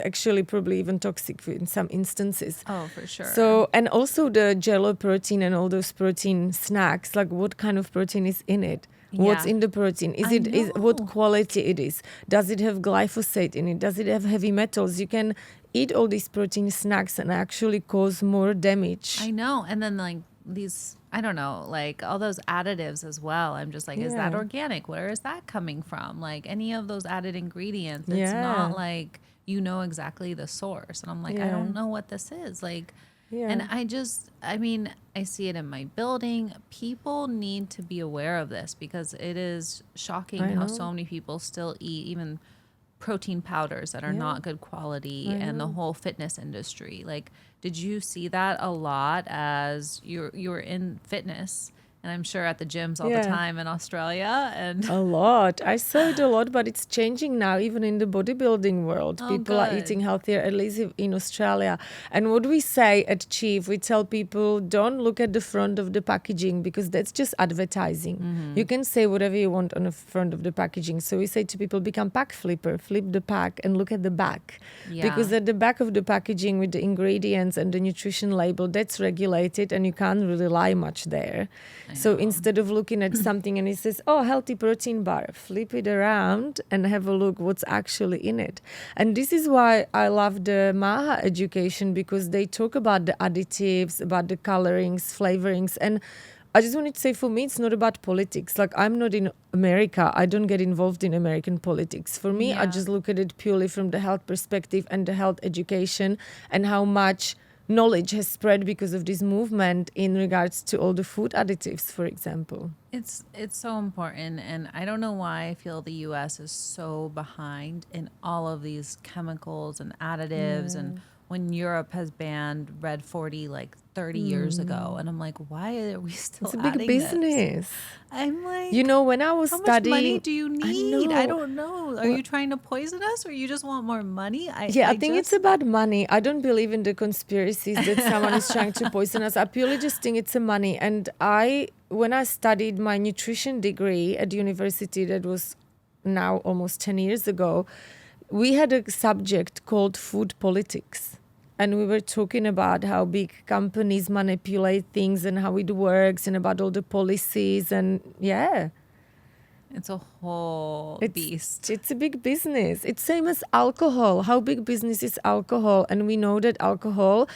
actually probably even toxic in some instances. Oh, for sure. So, and also the jello protein and all those protein snacks, like what kind of protein is in it? What's Yeah. in the protein? Is I what know. quality it is? Does it have glyphosate in it? Does it have heavy metals? You can eat all these protein snacks and actually cause more damage. I know. And then like these, I don't know, like all those additives as well. I'm just like, is that Yeah. organic? Where is that coming from? Like any of those added ingredients, it's Yeah. not like you know exactly the source. And I'm like, I Yeah. don't know what this is. Like, Yeah. and I mean, I see it in my building. People need to be aware of this because it is shocking I how know. so many people still eat even protein powders that are not good quality, and the whole fitness industry. Like, did you see that a lot as you were in fitness? And I'm sure at the gyms all the Yeah. time in Australia. And A lot. I saw it a lot, but it's changing now, even in the bodybuilding world. Oh, People are good. eating healthier, at least in Australia. And what we say at Chief, we tell people don't look at the front of the packaging because that's just advertising. Mm-hmm. You can say whatever you want on the front of the packaging. So we say to people, become pack flipper, flip the pack and look at the back. Because Yeah. at the back of the packaging with the ingredients and the nutrition label, that's regulated and you can't really lie much there. So instead of looking at something and it says, oh, healthy protein bar, flip it around and have a look what's actually in it. And this is why I love the MAHA education, because they talk about the additives, about the colorings, flavorings. And I just wanted to say, for me, it's not about politics. Like, I'm not in America. I don't get involved in American politics. For me, I Yeah. just look at it purely from the health perspective and the health education and how much knowledge has spread because of this movement in regards to all the food additives, for example. It's so important, and I don't know why I feel the U.S. is so behind in all of these chemicals and additives, and when Europe has banned Red 40 like 30 years ago, and I'm like, why are we still It's a big adding this? business. I'm like, You know, when I was how studying... much money do you need? I know. don't know. Are you trying to poison us, or you just want more money? I think it's about money. I don't believe in the conspiracies that someone is trying to poison us. I purely just think it's a money. And when I studied my nutrition degree at university, that was now almost 10 years ago, we had a subject called food politics. And we were talking about how big companies manipulate things and how it works and about all the policies. And yeah. It's a whole beast. It's a big business. It's same as alcohol. How big business is alcohol? And we know that alcohol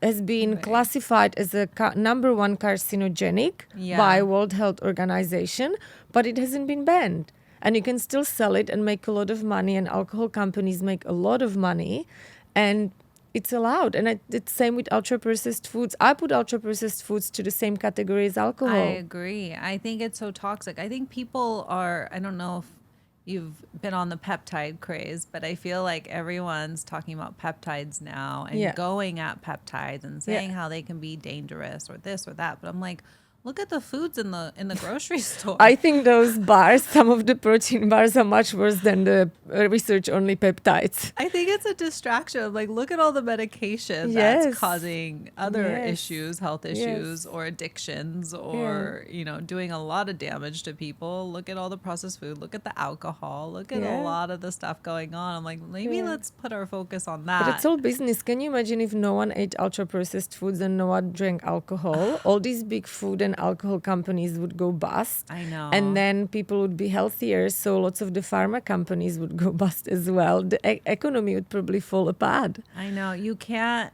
has been classified as a number 1 carcinogenic by World Health Organization, but it hasn't been banned. And you can still sell it and make a lot of money, and alcohol companies make a lot of money, and it's allowed. And it's same with ultra-processed foods. I put ultra-processed foods to the same category as alcohol. I agree. I think it's so toxic. I think people are, I don't know if you've been on the peptide craze, but I feel like everyone's talking about peptides now and going at peptides and saying how they can be dangerous or this or that. But I'm like, look at the foods in the grocery store. I think those bars, some of the protein bars, are much worse than the research-only peptides. I think it's a distraction. Like, look at all the medication that's causing other issues, health issues, or addictions, or doing a lot of damage to people. Look at all the processed food. Look at the alcohol. Look at a lot of the stuff going on. I'm like, maybe let's put our focus on that. But it's all business. Can you imagine if no one ate ultra-processed foods and no one drank alcohol? All these big food and alcohol companies would go bust. I know. And then people would be healthier, so lots of the pharma companies would go bust as well. The economy would probably fall apart. I know. You can't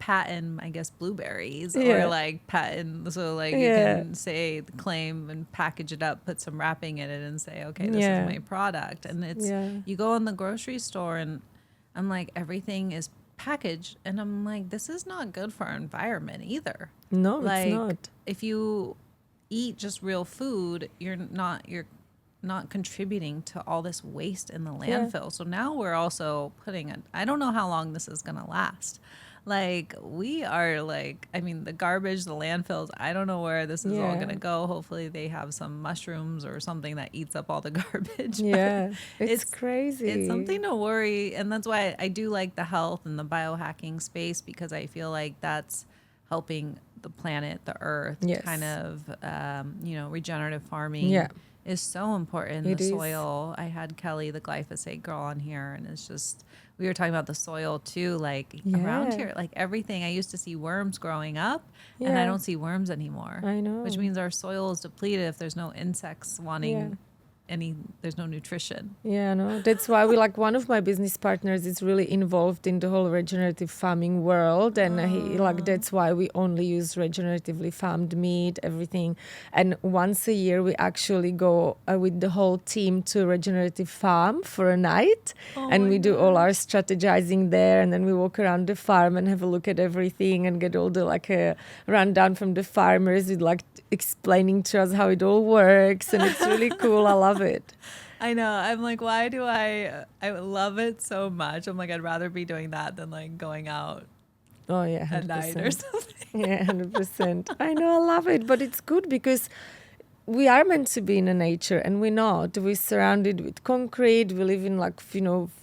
patent, I guess, blueberries or like patent, so like you can say the claim and package it up, put some wrapping in it and say, okay, this is my product. And it's you go in the grocery store and I'm like, everything is packaged, and I'm like, this is not good for our environment either. No, like, it's not. If you eat just real food, you're not contributing to all this waste in the landfill. So now we're also putting I don't know how long this is going to last. Like, we are like, I mean, the garbage, the landfills, I don't know where this is all going to go. Hopefully they have some mushrooms or something that eats up all the garbage. Yeah, it's crazy. It's something to worry. And that's why I do like the health and the biohacking space, because I feel like that's helping the planet, the earth, kind of, regenerative farming is so important. The soil. I had Kelly, the glyphosate girl, on here, and it's just, we were talking about the soil too, like around here, like everything. I used to see worms growing up, and I don't see worms anymore. I know. Which means our soil is depleted if there's no insects wanting there's no nutrition. Yeah, no, that's why one of my business partners is really involved in the whole regenerative farming world, and that's why we only use regeneratively farmed meat, everything. And once a year we actually go with the whole team to a regenerative farm for a night, and we do all our strategizing there, and then we walk around the farm and have a look at everything and get all the a rundown from the farmers with explaining to us how it all works, and it's really cool. I love it. I know. I'm like, why do I love it so much? I'm like, I'd rather be doing that than like going out at night or something. Yeah, 100%. I know, I love it, but it's good because we are meant to be in the nature, and we're not. We're surrounded with concrete. We live in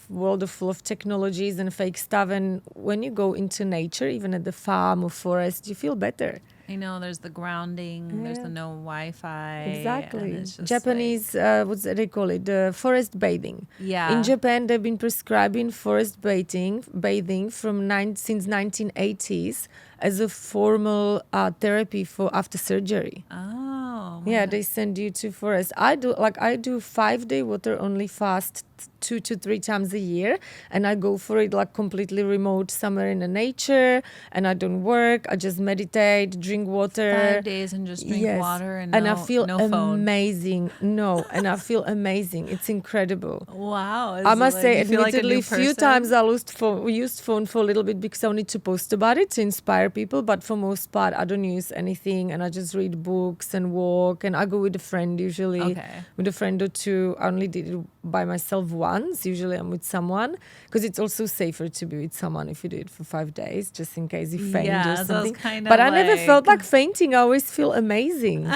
world full of technologies and fake stuff, and when you go into nature, even at the farm or forest, you feel better. I know, there's the grounding, there's the no Wi-Fi. Exactly. It's just Japanese, what's they call it? The forest bathing. Yeah. In Japan, they've been prescribing forest bathing since 1980s as a formal therapy for after surgery. Oh. Yeah, they send you to forest. I do 5-day water only fast 2 to 3 times a year, and I go for it completely remote somewhere in the nature, and I don't work. I just meditate, drink water. 5 days and just drink water and I feel no phone. amazing. No, and I feel amazing. It's incredible. Wow. I must say, admittedly, a few times I used phone for a little bit because I need to post about it to inspire people, but for most part, I don't use anything, and I just read books and walk, and I go with a friend usually. Okay. With a friend or two. I only did it by myself once. Usually I'm with someone, because it's also safer to be with someone if you do it for 5 days, just in case you faint or something. But I never felt like fainting. I always feel amazing.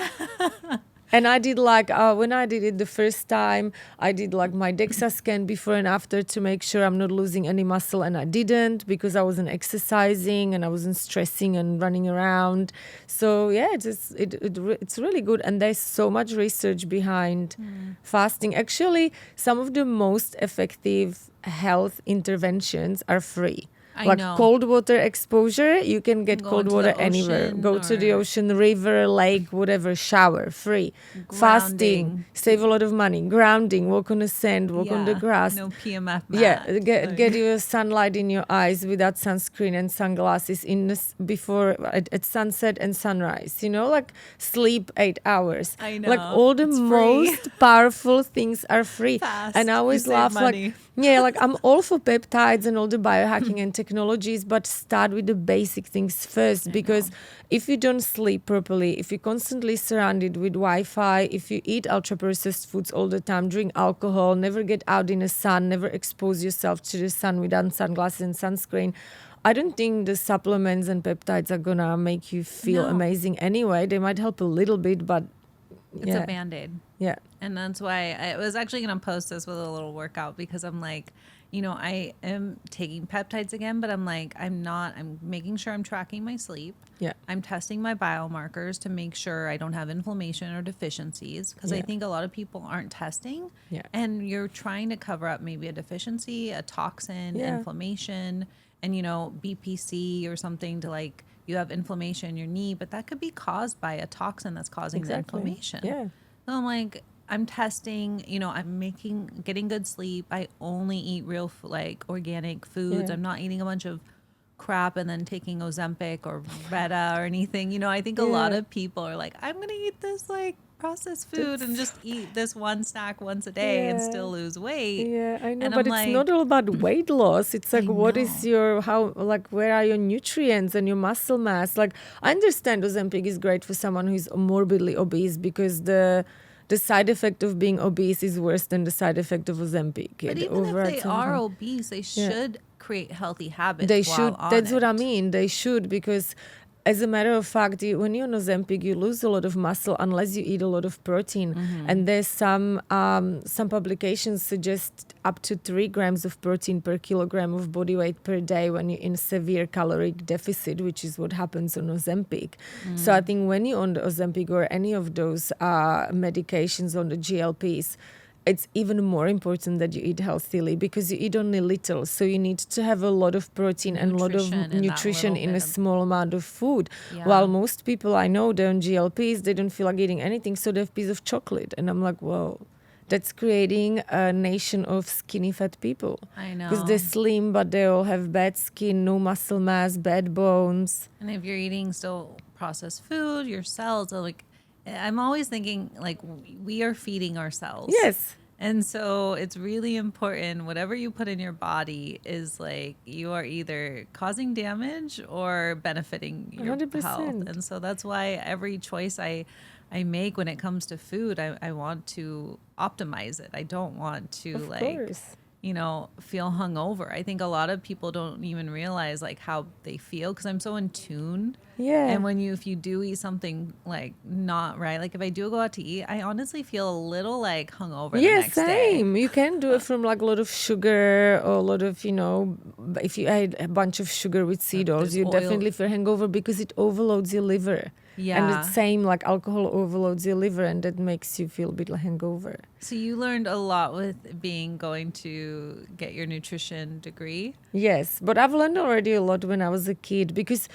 And I did when I did it the first time, I did my DEXA scan before and after to make sure I'm not losing any muscle, and I didn't, because I wasn't exercising and I wasn't stressing and running around. So yeah, it's really good, and there's so much research behind fasting. Actually, some of the most effective health interventions are free. I like know. cold water exposure, you can get Go cold into water the anywhere. ocean Go to the or- ocean, river, lake, whatever, shower, free. Fasting, Grounding. save a lot of money. Grounding, walk on the sand, walk on the Yeah. grass. No PMF Yeah, mat. get your sunlight in your eyes without sunscreen and sunglasses before at sunset and sunrise. Like sleep 8 hours. I know. Like all the It's free. most powerful things are free. Fast. And I You always save laugh money. like I'm all for peptides and all the biohacking and technologies, but start with the basic things first, because if you don't sleep properly, if you're constantly surrounded with Wi-Fi, if you eat ultra-processed foods all the time, drink alcohol, never get out in the sun, never expose yourself to the sun without sunglasses and sunscreen, I don't think the supplements and peptides are gonna make you feel amazing anyway. They might help a little bit, but It's a Band-Aid. Yeah. And that's why I was actually going to post this with a little workout, because I'm like, I am taking peptides again, but I'm like, I'm making sure I'm tracking my sleep. Yeah. I'm testing my biomarkers to make sure I don't have inflammation or deficiencies, because I think a lot of people aren't testing. Yeah. And you're trying to cover up maybe a deficiency, a toxin, inflammation, and, BPC or something to like, you have inflammation in your knee, but that could be caused by a toxin that's causing the inflammation. Yeah. So I'm like, I'm testing, I'm getting good sleep. I only eat real, organic foods. Yeah. I'm not eating a bunch of crap and then taking Ozempic or Retta or anything. I think a lot of people are like, I'm going to eat this processed food and just eat this one snack once a day and still lose weight. Yeah, I know, And but I'm it's like, not all about weight loss. It's like, what is know. where are your nutrients and your muscle mass? Like, I understand Ozempic is great for someone who's morbidly obese, because the side effect of being obese is worse than the side effect of Ozempic. But even if they are obese, they should create healthy habits. They while should. on That's what I it. mean. They should, because as a matter of fact, when you're on Ozempic, you lose a lot of muscle unless you eat a lot of protein. And there's some publications suggest up to 3 grams of protein per kilogram of body weight per day when you're in severe caloric deficit, which is what happens on Ozempic. So I think when you're on the Ozempic or any of those medications on the GLPs, it's even more important that you eat healthily, because you eat only little. So you need to have a lot of protein and a lot of nutrition in a small amount of food. Yeah. While most people I know, they're on GLPs, they don't feel like eating anything, so they have a piece of chocolate. And I'm like, whoa, that's creating a nation of skinny fat people. I know. Because they're slim, but they all have bad skin, no muscle mass, bad bones. And if you're eating still processed food, your cells are like, I'm always thinking like we are feeding ourselves. Yes. And so it's really important, whatever you put in your body is like, you are either causing damage or benefiting your 100%. health. And so that's why every choice I make when it comes to food, I want to optimize it. I don't want to Of course. feel hungover. I think a lot of people don't even realize like how they feel, because I'm so in tune. Yeah. And if you do eat something like not right, like if I do go out to eat, I honestly feel a little like hungover the next same. day. You can do it from like a lot of sugar or a lot of, if you add a bunch of sugar with seed oils, there's you oil. definitely feel hangover, because it overloads your liver. Yeah. And it's same like alcohol overloads your liver, and that makes you feel a bit like hangover. So you learned a lot with going to get your nutrition degree. Yes, but I've learned already a lot when I was a kid, because,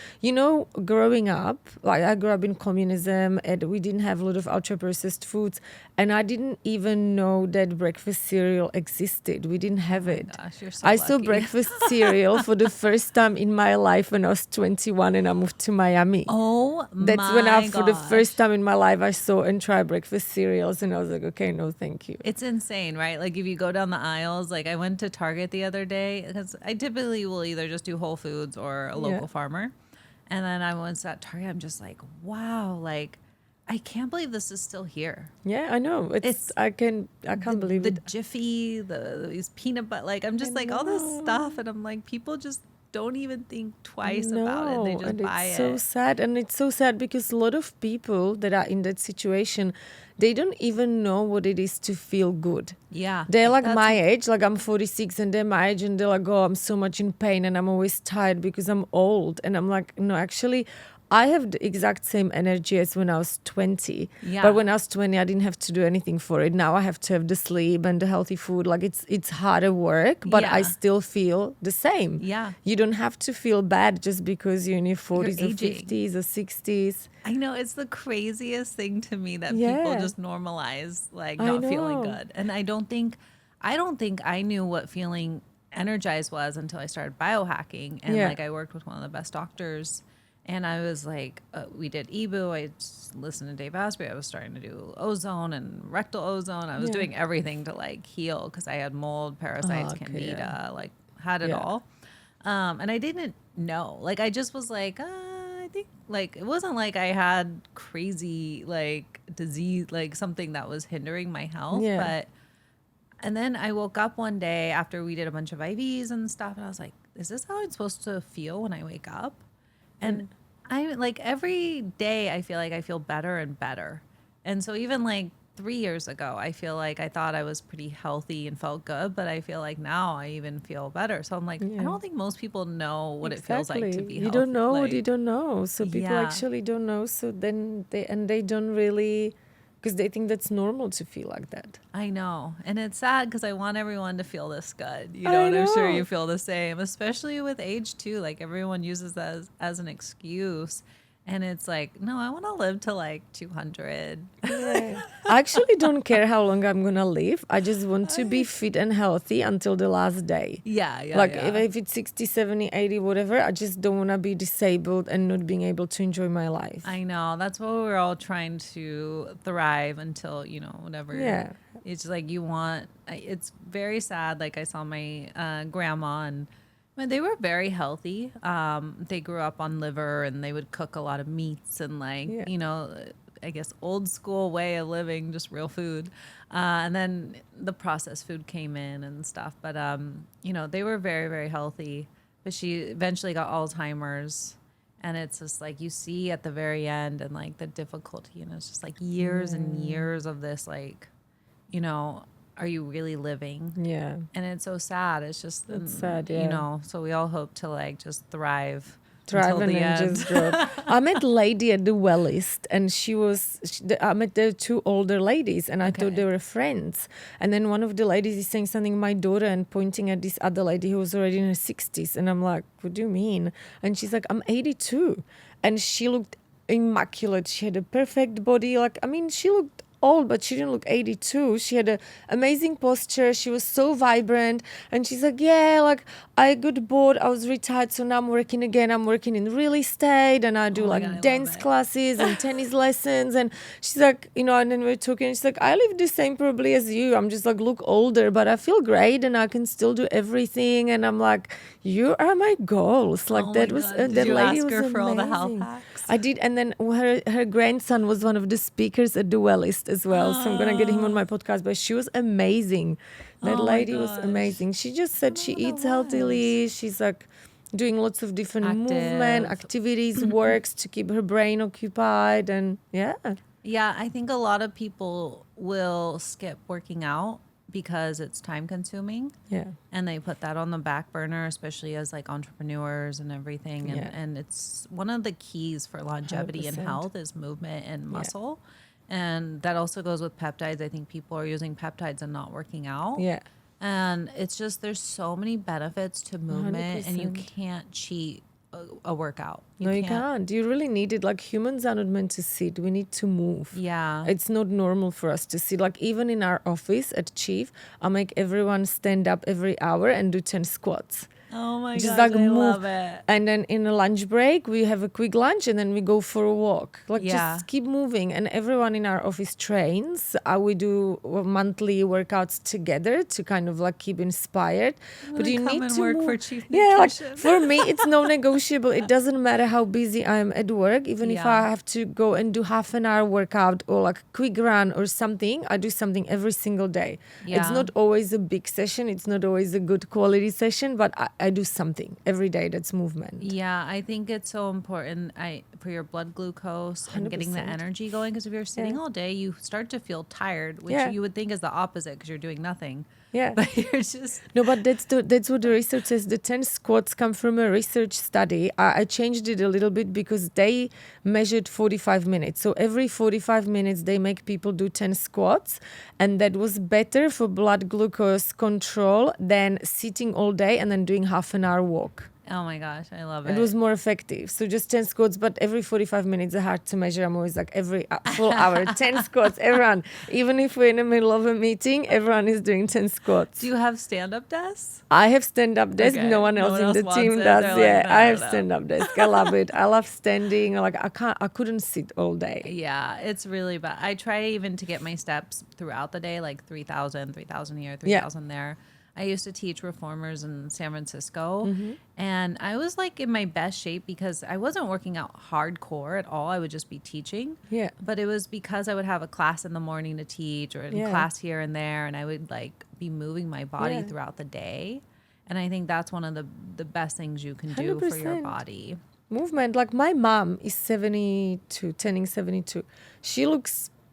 growing up, like I grew up in communism and we didn't have a lot of ultra-processed foods, and I didn't even know that breakfast cereal existed. We didn't have it. Gosh, you're so I saw lucky. breakfast cereal for the first time in my life when I was 21 and I moved to Miami. Oh, That's when for the first time in my life, I saw and tried breakfast cereals, and I was like, okay, no, thank you. It's insane, right? Like if you go down the aisles, like I went to Target the other day, because I typically will either just do Whole Foods or a local farmer. And then I was at Target, I'm just like, wow, like I can't believe this is still here. Yeah, I know. I can't believe the it. Jiffy, these peanut butter, like I'm just like all this stuff, and I'm like, people just don't even think twice about it. They just and buy it's it. so sad. And it's so sad because a lot of people that are in that situation, they don't even know what it is to feel good. Yeah. They're like my age, like I'm 46 and they're my age, and they're like, oh, I'm so much in pain and I'm always tired because I'm old. And I'm like, no, actually, I have the exact same energy as when I was 20. Yeah. But when I was 20, I didn't have to do anything for it. Now I have to have the sleep and the healthy food. Like it's harder work, but I Yeah. still feel the same. Yeah. You don't have to feel bad just because you're in your 40s or aging. 50s or 60s. I know, it's the craziest thing to me that Yeah. people just normalize like I not feeling know. good. And I don't think I knew what feeling energized was until I started biohacking. And Yeah. like I worked with one of the best doctors, and I was like, we did EBU. I just listened to Dave Asprey. I was starting to do ozone and rectal ozone. I was Yeah. doing everything to like heal because I had mold, parasites, okay, candida, like had it Yeah. all. And I didn't know. Like I just was like, I think like it wasn't like I had crazy like disease, like something that was hindering my health. Yeah. But and then I woke up one day after we did a bunch of IVs and stuff, and I was like, is this how I'm supposed to feel when I wake up? And I like every day I feel like I feel better and better. And so even like 3 years ago, I feel like I thought I was pretty healthy and felt good, but I feel like now I even feel better. So I'm like, I don't think most people know what it feels like to be You healthy. don't know what Like, you don't know. So people Yeah. actually don't know. So then they don't really, because they think that's normal to feel like that. I know. And it's sad because I want everyone to feel this good, you I know, and I'm sure know. you feel the same, especially with age too. Like everyone uses that as an excuse. And it's like, no, I want to live to like 200. Yeah. I actually don't care how long I'm going to live. I just want to be fit and healthy until the last day. Yeah, yeah. Like yeah. if it's 60, 70, 80, whatever, I just don't want to be disabled and not being able to enjoy my life. I know. That's what we're all trying to thrive until, you know, whatever. Yeah. It's like you want, it's very sad. Like I saw my grandma and they were very healthy. They grew up on liver and they would cook a lot of meats and like, Yeah. you know, I guess old school way of living, just real food. And then the processed food came in and stuff. But, you know, they were very, very healthy. But she eventually got Alzheimer's. And it's just like you see at the very end and like the difficulty. And it's just like years and years of this, like, you know, are you really living? Yeah. And it's so sad. It's just, It's sad, yeah. you know, so we all hope to like just thrive Drive until and the then end. just drop. I met a lady at the Wellist, and I met the two older ladies, and I thought Okay. they were friends. And then one of the ladies is saying something, my daughter, and pointing at this other lady who was already in her 60s. And I'm like, what do you mean? And she's like, I'm 82. And she looked immaculate. She had a perfect body. Like, I mean, she looked old, but she didn't look 82. She had an amazing posture. She was so vibrant. And she's like, yeah, like I got bored. I was retired, so now I'm working again. I'm working in real estate, and I do my like God, I love dance it. classes and tennis lessons. And she's like, you know, and then we're talking, and she's like, I live the same probably as you. I'm just like, look older, but I feel great and I can still do everything. And I'm like, you are my goals. Like Oh that my was God. Did that you lady ask was her for all the health amazing. hacks? I did, and then her grandson was one of the speakers at the Wellist as well. So I'm gonna get him on my podcast. But she was amazing. That Oh my lady was gosh. amazing. She just said she eats healthily. She's like doing lots of different movement Active. activities, works to keep her brain occupied, and yeah. Yeah, I think a lot of people will skip working out because it's time consuming. Yeah. And they put that on the back burner, especially as like entrepreneurs and everything. And, Yeah. and it's one of the keys for longevity and 100%. health is movement and muscle. And that also goes with peptides. I think people are using peptides and not working out. Yeah. And it's just, there's so many benefits to movement and you 100%. can't cheat a workout. No, you can't. You really need it. Like humans are not meant to sit. We need to move. Yeah. It's not normal for us to sit. Like even in our office at Chief, I make everyone stand up every hour and do 10 squats. Oh my Just gosh, like I move. love it. And then in a lunch break, we have a quick lunch and then we go for a walk. Like Yeah. just keep moving. And everyone in our office trains. We do monthly workouts together to kind of like keep inspired. But you come need and to work move. for Chief Yeah, like Nutrition. for me, it's non-negotiable. It doesn't matter how busy I am at work. Even if Yeah. I have to go and do half an hour workout or like a quick run or something, I do something every single day. It's Yeah. not always a big session. It's not always a good quality session, but I do something every day that's movement. Yeah, I think it's so important for your blood glucose and getting the 100%. energy going. Because if you're sitting all day, you start to feel tired, which Yeah. you would think is the opposite because you're doing nothing. Yeah. But you're just No, but that's what the research says. The 10 squats come from a research study. I changed it a little bit because they measured 45 minutes. So every 45 minutes, they make people do 10 squats. And that was better for blood glucose control than sitting all day and then doing half an hour walk. oh my gosh, I love it. It was more effective. So just 10 squats, but every 45 minutes are hard to measure. I'm always like every full hour, 10 squats, everyone. Even if we're in the middle of a meeting, everyone is doing 10 squats. Do you have stand-up desks? I have stand-up desk. Okay. No one No else one in else the wants team it. does. They're Yeah, like, no, I have no. stand-up desk. I love it. I love standing. Like I couldn't sit all day. Yeah, it's really bad. I try even to get my steps throughout the day, like 3,000 here, Yeah. 3,000 there. I used to teach reformers in San Francisco, Mm-hmm. and I was like in my best shape because I wasn't working out hardcore at all. I would just be teaching. Yeah. But it was because I would have a class in the morning to teach or in Yeah. class here and there, and I would like be moving my body Yeah. throughout the day. And I think that's one of the best things you can do for your 100%. body. Movement. Like my mom is 72, turning 72.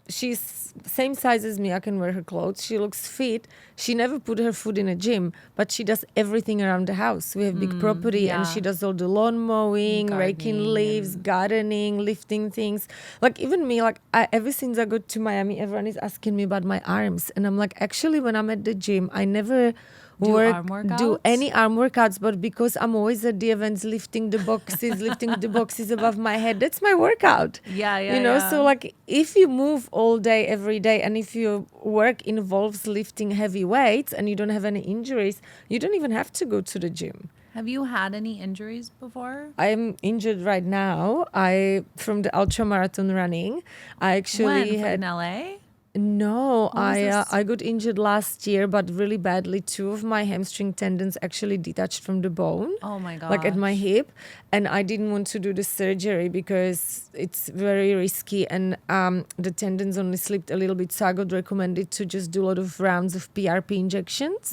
She's same size as me. I can wear her clothes. She looks fit. She never put her foot in a gym, but she does everything around the house. We have big property and yeah. she does all the lawn mowing, raking Gardening leaves, gardening, lifting things. Like even me, like ever since I got to Miami, everyone is asking me about my arms. And I'm like, actually, when I'm at the gym, I never Do arm workouts? do any arm workouts, but because I'm always at the events lifting the boxes above my head, that's my workout. Yeah, yeah, You know, yeah. so like if you move all day, every day, and if your work involves lifting heavy weights and you don't have any injuries, you don't even have to go to the gym. Have you had any injuries before? I'm injured right now. From the ultramarathon running. I actually When? had In LA? No, was this? I got injured last year, but really badly. 2 of my hamstring tendons actually detached from the bone. Oh my god. Like at my hip, and I didn't want to do the surgery because it's very risky, and the tendons only slipped a little bit, so I got recommended to just do a lot of rounds of PRP injections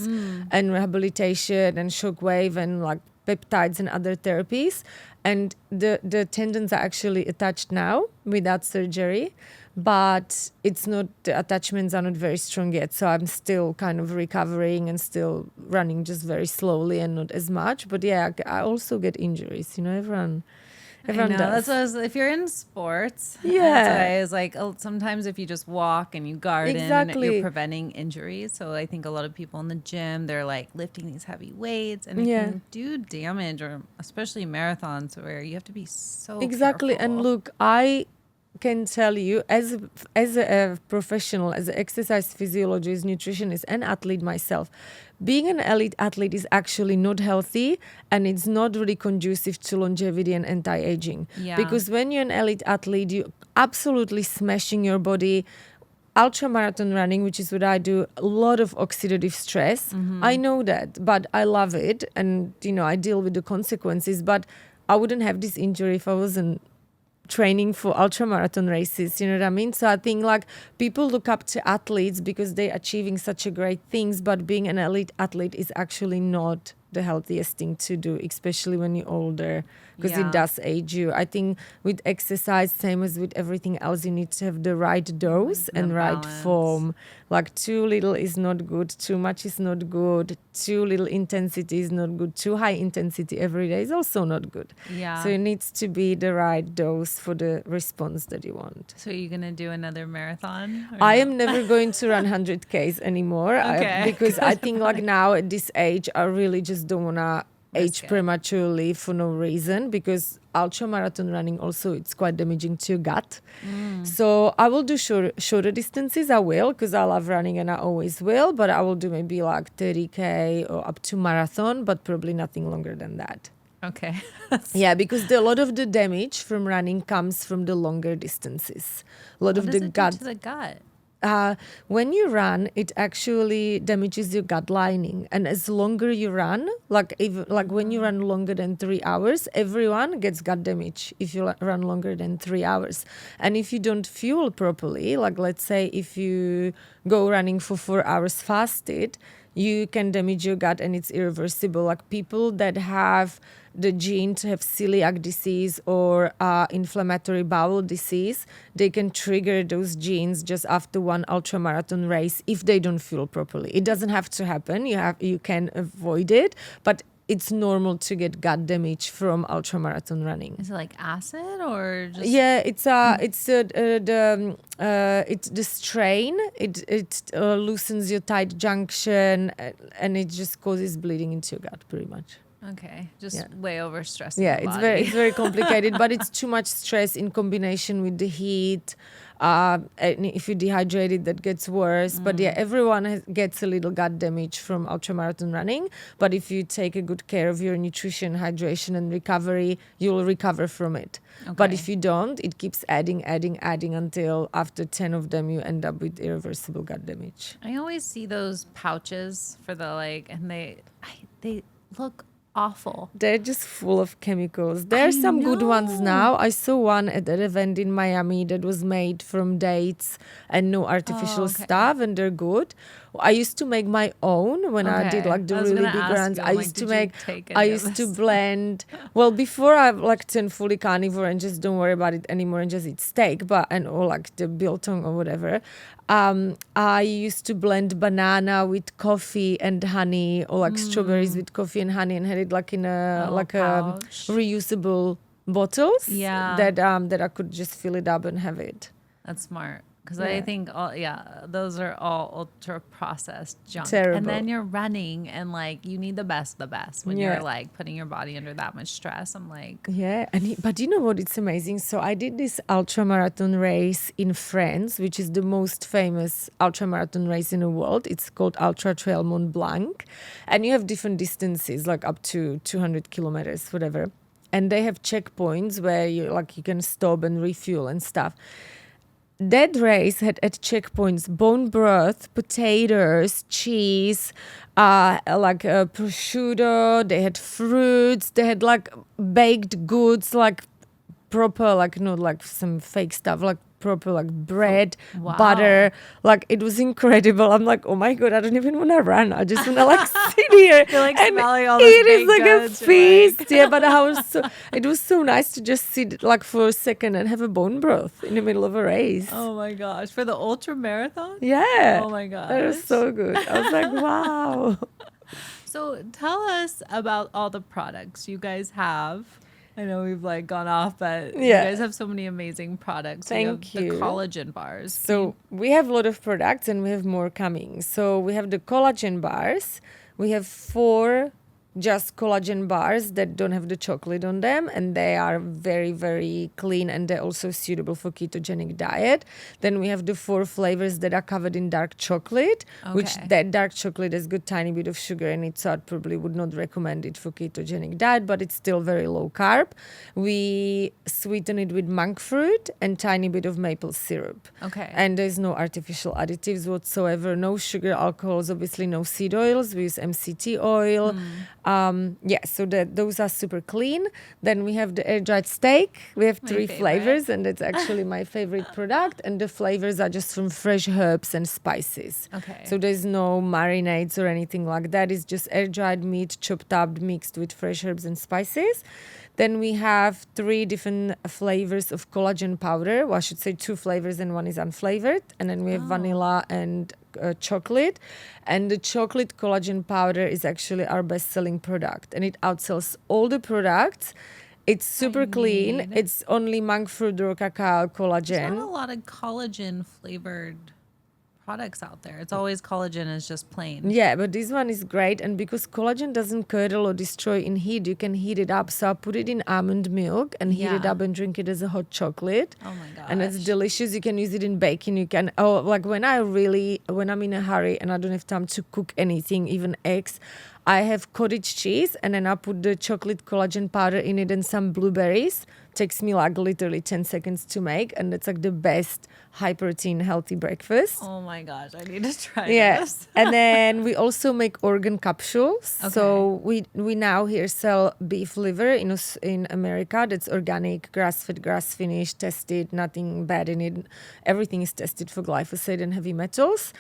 and rehabilitation and shockwave and like peptides and other therapies, and the tendons are actually attached now without surgery, but it's not, the attachments are not very strong yet, so I'm still kind of recovering and still running just very slowly and not as much. But yeah, I also get injuries, you know, everyone I know. does. That's what I was, if you're in sports, Yeah. that's what I was like, sometimes if you just walk and you garden, Exactly. you're preventing injuries. So I think a lot of people in the gym, they're like lifting these heavy weights and it Yeah. can do damage, or especially marathons where you have to be so Exactly. careful. And look, I can tell you as a professional, as an exercise physiologist, nutritionist and athlete myself, being an elite athlete is actually not healthy, and it's not really conducive to longevity and anti-aging. Yeah. Because when you're an elite athlete, you're absolutely smashing your body. Ultramarathon running, which is what I do, a lot of oxidative stress. I know that, but I love it, and you know, I deal with the consequences. But I wouldn't have this injury if I wasn't training for ultramarathon races, you know what I mean? So I think like people look up to athletes because they're achieving such a great things, but being an elite athlete is actually not the healthiest thing to do, especially when you're older, because Yeah. it does age you. I think with exercise, same as with everything else, you need to have the right dose The and right balance. form. Like too little is not good, too much is not good, too little intensity is not good, too high intensity every day is also not good. Yeah. So it needs to be the right dose for the response that you want. So are you going to do another marathon? or I no? am never going to run 100Ks anymore Okay. because I think like now at this age, I really just don't want to age Risk it. prematurely for no reason, because ultramarathon running also, it's quite damaging to your gut. So I will do shorter distances. I will, because I love running and I always will, but I will do maybe like 30K or up to marathon, but probably nothing longer than that. Okay. Yeah, because a lot of the damage from running comes from the longer distances. A lot What of does the it gut. do to the gut? When you run, it actually damages your gut lining, and as longer you run, like when you run longer than 3 hours, everyone gets gut damage if you run longer than 3 hours. And if you don't fuel properly, like let's say if you go running for 4 hours fasted, you can damage your gut and it's irreversible. Like people that have the gene to have celiac disease or inflammatory bowel disease, they can trigger those genes just after one ultramarathon race if they don't fuel properly. It doesn't have to happen. You can avoid it, but it's normal to get gut damage from ultramarathon running. Is it like acid or just? Yeah, it's the strain. It loosens your tight junction, and it just causes bleeding into your gut, pretty much. Okay, just way over stressing. Yeah, the it's body. very complicated, but it's too much stress in combination with the heat. And if you're dehydrated, that gets worse. But yeah, everyone gets a little gut damage from ultramarathon running. But if you take a good care of your nutrition, hydration, and recovery, you'll recover from it. Okay. But if you don't, it keeps adding until after 10 of them, you end up with irreversible gut damage. I always see those pouches for the and they look awful. They're just full of chemicals. There are some good ones now. I saw one at an event in Miami that was made from dates and no artificial stuff, and they're good. I used to make my own when I did like the really big runs. I used to blend. Well, before I turned fully carnivore and just don't worry about it anymore and just eat steak, or like the biltong or whatever. I used to blend banana with coffee and honey, or like strawberries with coffee and honey, and had it like in a reusable bottles. Yeah. That I could just fill it up and have it. That's smart. Because I think those are all ultra processed junk. Terrible. And then you're running and you need the best when you're putting your body under that much stress. I'm like, yeah. But you know what? It's amazing. So I did this ultramarathon race in France, which is the most famous ultramarathon race in the world. It's called Ultra Trail Mont Blanc, and you have different distances, like up to 200 kilometers, whatever. And they have checkpoints where you can stop and refuel and stuff. That race had at checkpoints bone broth, potatoes, cheese, prosciutto. They had fruits. They had baked goods, proper, not some fake stuff, proper bread, butter. It was incredible. I'm like, oh my God, I don't even want to run. I just want to sit here you're and smelling all it is goods, a feast. Yeah, but it was so nice to just sit for a second and have a bone broth in the middle of a race. Oh my gosh, for the ultra marathon? Yeah. Oh my gosh. That was so good. I was like, wow. So tell us about all the products you guys have. I know we've gone off, but you guys have so many amazing products. Thank you. The collagen bars. So we have a lot of products and we have more coming. So we have the collagen bars. We have 4 just collagen bars that don't have the chocolate on them, and they are very, very clean, and they're also suitable for ketogenic diet. Then we have the 4 flavors that are covered in dark chocolate, which that dark chocolate has got tiny bit of sugar in it, so I probably would not recommend it for ketogenic diet, but it's still very low carb. We sweeten it with monk fruit and tiny bit of maple syrup. Okay. And there's no artificial additives whatsoever, no sugar, alcohols, obviously no seed oils. We use MCT oil. So those are super clean. Then we have the air dried steak. We have 3 flavors, and it's actually my favorite product. And the flavors are just from fresh herbs and spices. Okay. So there's no marinades or anything like that. It's just air dried meat, chopped up, mixed with fresh herbs and spices. Then we have 3 different flavors of collagen powder. Well, I should say 2 flavors and 1 is unflavored. And then we have vanilla and chocolate. And the chocolate collagen powder is actually our best-selling product. And it outsells all the products. It's super clean. It's only monk fruit or cacao collagen. There's not a lot of collagen flavored products out there. It's always collagen is just plain. Yeah, but this one is great, and because collagen doesn't curdle or destroy in heat, you can heat it up. So I put it in almond milk and heat it up and drink it as a hot chocolate. Oh my gosh. And it's delicious. You can use it in baking. You can when I'm in a hurry and I don't have time to cook anything, even eggs, I have cottage cheese and then I put the chocolate collagen powder in it and some blueberries. Takes me literally 10 seconds to make, and it's the best high protein healthy breakfast. Oh my gosh, I need to try this. And then we also make organ capsules. Okay. So we now here sell beef liver in America that's organic, grass-fed, grass-finished, tested, nothing bad in it. Everything is tested for glyphosate and heavy metals.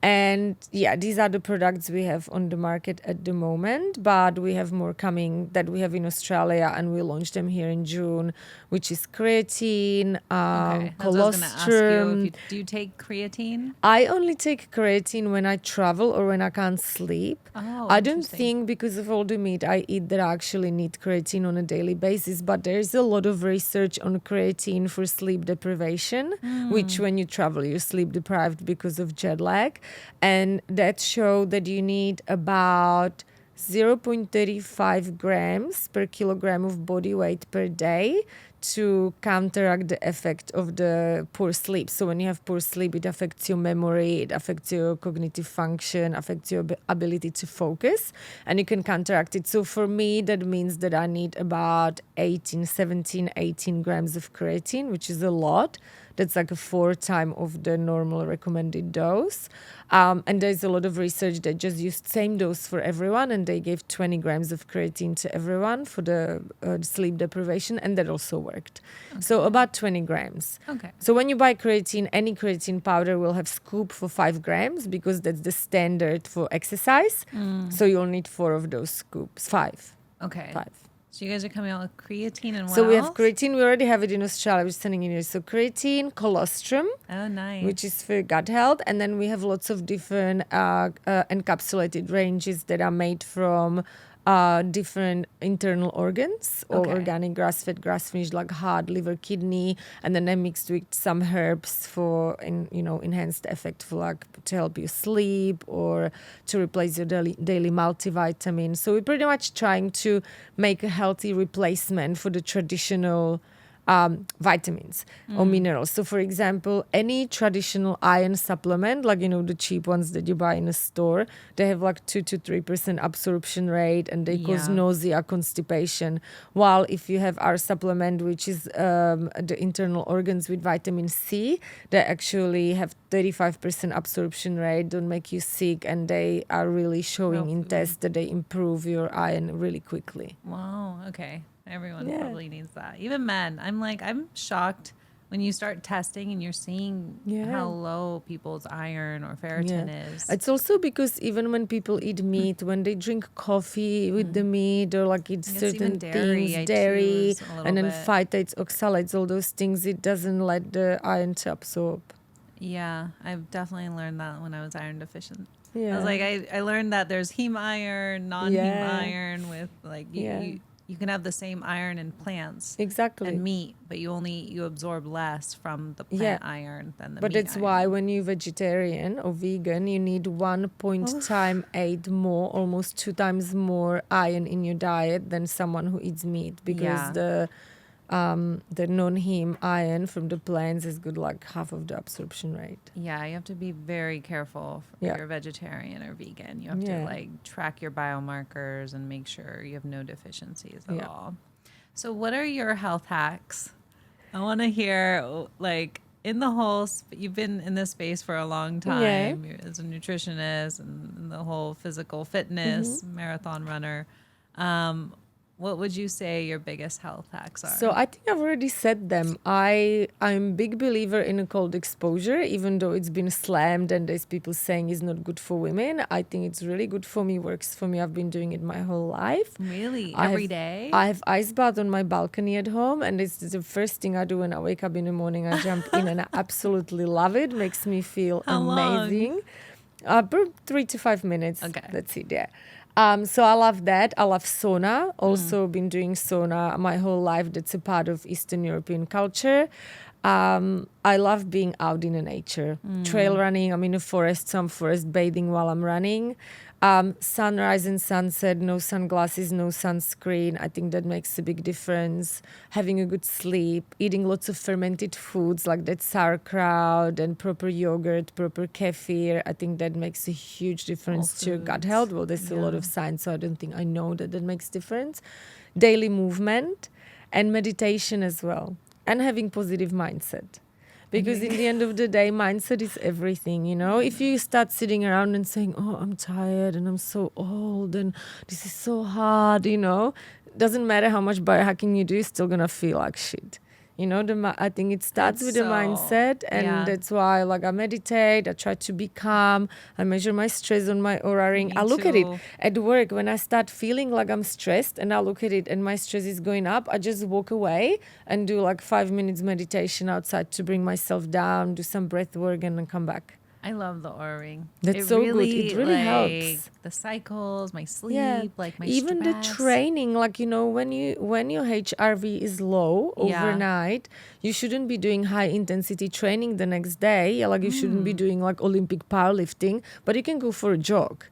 And yeah, these are the products we have on the market at the moment, but we have more coming that we have in Australia, and we launched them here in June, which is creatine, Okay. That's what I was going to ask you. colostrum. Do you take creatine? I only take creatine when I travel or when I can't sleep. Oh, I don't interesting. think because of all the meat I eat that I actually need creatine on a daily basis, but there's a lot of research on creatine for sleep deprivation, which when you travel, you're sleep deprived because of jet lag. And that showed that you need about 0.35 grams per kilogram of body weight per day to counteract the effect of the poor sleep. So when you have poor sleep, it affects your memory, it affects your cognitive function, affects your ability to focus, and you can counteract it. So for me, that means that I need about 18 grams of creatine, which is a lot. That's like a 4 times of the normal recommended dose. And there's a lot of research that just used same dose for everyone, and they gave 20 grams of creatine to everyone for the sleep deprivation, and that also worked. Okay. So about 20 grams. Okay. So when you buy creatine, any creatine powder will have scoop for 5 grams because that's the standard for exercise. So you'll need 4 of those scoops, 5. Okay. 5. So you guys are coming out with creatine and what So we else? have creatine. We already have it in Australia. We're sending it here. So creatine, colostrum, Oh, nice. which is for gut health. And then we have lots of different encapsulated ranges that are made from different internal organs, all Okay. organic, grass-fed, grass-finished, like heart, liver, kidney, and then I mixed with some herbs for enhanced effect for like to help you sleep or to replace your daily multivitamin. So we're pretty much trying to make a healthy replacement for the traditional vitamins or minerals. So for example, any traditional iron supplement, like, the cheap ones that you buy in a store, they have like 2 to 3% absorption rate, and they cause Yeah. nausea, constipation. While if you have our supplement, which is the internal organs with vitamin C, they actually have 35% absorption rate, don't make you sick, and they are really showing Real in food. tests that they improve your iron really quickly. Wow. Okay. Everyone Yeah. probably needs that. Even men. I'm shocked when you start testing and you're seeing Yeah. how low people's iron or ferritin is. It's also because even when people eat meat, when they drink coffee with the meat or like eat I guess certain even dairy, things, I dairy, choose a little and then bit. phytates, oxalates, all those things, it doesn't let the iron to absorb. Yeah, I've definitely learned that when I was iron deficient. I Yeah. was like, I learned that there's heme iron, non-heme Yeah. iron with like Yeah. you can have the same iron in plants Exactly. and meat, but you absorb less from the plant iron than the But meat that's iron. why when you're vegetarian or vegan, you need 1.8 more, almost 2 times more iron in your diet than someone who eats meat, because Yeah. the non-heme iron from the plants is good like half of the absorption rate. Yeah, you have to be very careful if Yeah. you're vegetarian or vegan. You have Yeah. to like track your biomarkers and make sure you have no deficiencies at Yeah. all. So what are your health hacks? I want to hear like in the whole you've been in this space for a long time. You're, as a nutritionist and the whole physical fitness marathon runner. What would you say your biggest health hacks are? So I think I've already said them. I'm a big believer in a cold exposure, even though it's been slammed and there's people saying it's not good for women. I think it's really good for me, works for me. I've been doing it my whole life. Really? I Every have- day? I have ice bath on my balcony at home, and it's the first thing I do when I wake up in the morning. I jump in and I absolutely love it. Makes me feel How long? amazing. 3 to 5 minutes. Okay. That's it, yeah. So I love that. I love sauna. Also been doing sauna my whole life. That's a part of Eastern European culture. I love being out in the nature. Trail running. I'm in a forest, so I'm forest bathing while I'm running. Sunrise and sunset, no sunglasses, no sunscreen. I think that makes a big difference. Having a good sleep, eating lots of fermented foods like that sauerkraut and proper yogurt, proper kefir. I think that makes a huge difference to your gut foods. health. Well, there's a lot of science, so I don't think I know that makes difference. Daily movement and meditation as well. And having positive mindset. Because in the end of the day, mindset is everything, If you start sitting around and saying, oh, I'm tired and I'm so old and this is so hard, doesn't matter how much biohacking you do, you're still going to feel like shit. I think it starts with the So, mindset, and yeah. that's why like I meditate, I try to be calm, I measure my stress on my Oura ring. Me I look at it too. at work when I start feeling like I'm stressed and I look at it and my stress is going up, I just walk away and do like 5 minutes meditation outside to bring myself down, do some breath work and then come back. I love the Oura ring. That's so good. It really helps. The cycles, my sleep, Yeah, like my even the stress. training, like when your HRV is low Yeah. overnight, you shouldn't be doing high intensity training the next day. Yeah, like you shouldn't be doing like Olympic powerlifting, but you can go for a jog.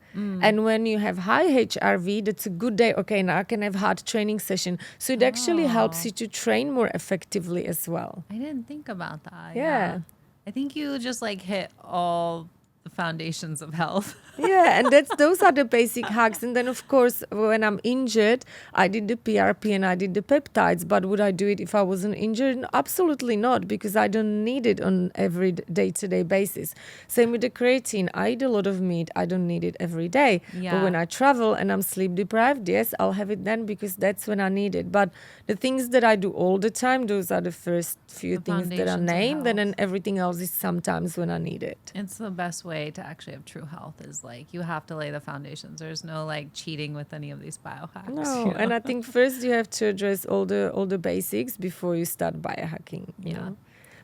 And when you have high HRV, that's a good day. Okay, now I can have hard training session. So it actually helps you to train more effectively as well. I didn't think about that. Yeah. I think you just like hit all the foundations of health. Yeah, and those are the basic hacks. And then, of course, when I'm injured, I did the PRP and I did the peptides. But would I do it if I wasn't injured? Absolutely not, because I don't need it on every day-to-day basis. Same with the creatine. I eat a lot of meat. I don't need it every day. Yeah. But when I travel and I'm sleep deprived, yes, I'll have it then because that's when I need it. But the things that I do all the time, those are the first few things that are foundations of named. And health. then everything else is sometimes when I need it. It's the best way to actually have true health is like you have to lay the foundations. There's no like cheating with any of these biohacks. No, and I think first you have to address all the basics before you start biohacking. You know?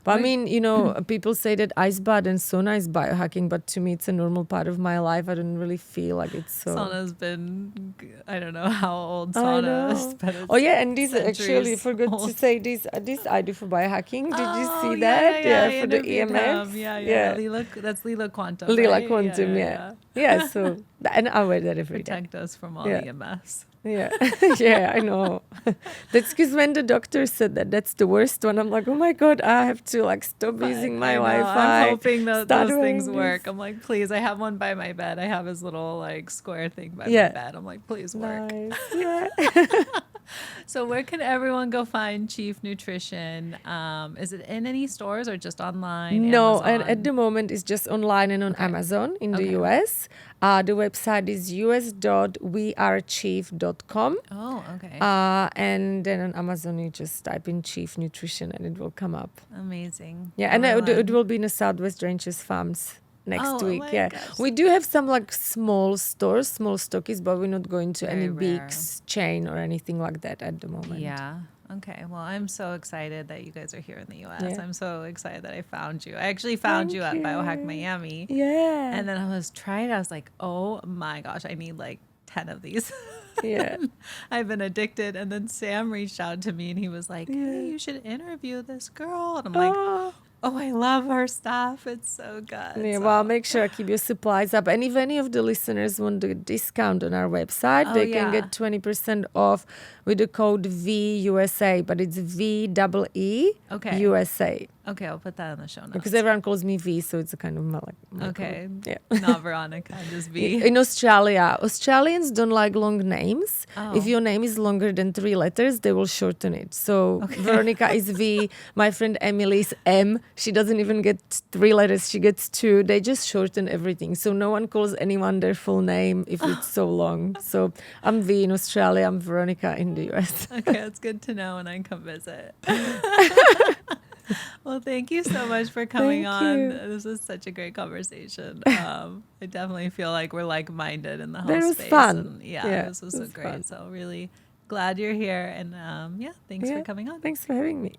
But I mean, people say that ice bath and sauna is biohacking, but to me, it's a normal part of my life. I don't really feel like it's so. Sauna's been, I don't know how old I sauna know. is. But it's Oh yeah, and these actually centuries forgot old. to say this I do for biohacking. Did you Oh, see that? Yeah, for the interviewed EMFs. him. Yeah. Yeah. That's Lila Quantum. Lila right? Quantum, yeah. Yeah, so and I wear that every day. Protect us from all Yeah. EMFs. Yeah, yeah, I know. That's because when the doctor said that's the worst one, I'm like, oh my God, I have to like stop using my I know, Wi-Fi. I'm hoping that start those things wearing work. this. I'm like, please, I have one by my bed. I have his little like square thing by Yeah. my bed. I'm like, please work. Nice. Yeah. So where can everyone go find Chief Nutrition? Is it in any stores or just online? No, and Amazon? at the moment it's just online and on Amazon in the Okay. US. The website is us.wearechief.com. Oh, okay. And then on Amazon you just type in Chief Nutrition and it will come up. Amazing. Yeah, and Well, it will be in the Southwest Ranches Farms next Oh, week. my Yeah, gosh. we do have some like small stores, small stockies, but we're not going to any Very big rare. chain or anything like that at the moment. Yeah. Okay. Well, I'm so excited that you guys are here in the US. Yeah. I'm so excited that I found you. I actually found Thank you at you. Biohack Miami. Yeah. And then I was trying it. I was like, oh my gosh, I need like 10 of these. Yeah. I've been addicted. And then Sam reached out to me and he was like, hey, you should interview this girl. And I'm like, oh, I love her stuff. It's so good. Yeah, So- well, make sure I keep your supplies up. And if any of the listeners want a discount on our website, Oh, they yeah. can get 20% off with the code VUSA, but it's VEE Okay. USA. Okay, I'll put that in the show notes. Because everyone calls me V, so it's a kind of my Okay. code. Yeah. Not Veronika, just V. In Australia, Australians don't like long names. Oh. If your name is longer than 3 letters, they will shorten it. So Veronika is V. My friend Emily is M. She doesn't even get 3 letters. She gets 2. They just shorten everything. So no one calls anyone their full name if it's so long. So I'm V in Australia. I'm Veronika in the US. Okay, it's good to know when I come visit. Well, thank you so much for coming Thank on. you. This was such a great conversation. I definitely feel like we're like-minded in the health That was space. fun. And Yeah, this was it so was great. fun. So really glad you're here. And thanks for coming on. Thanks for having me.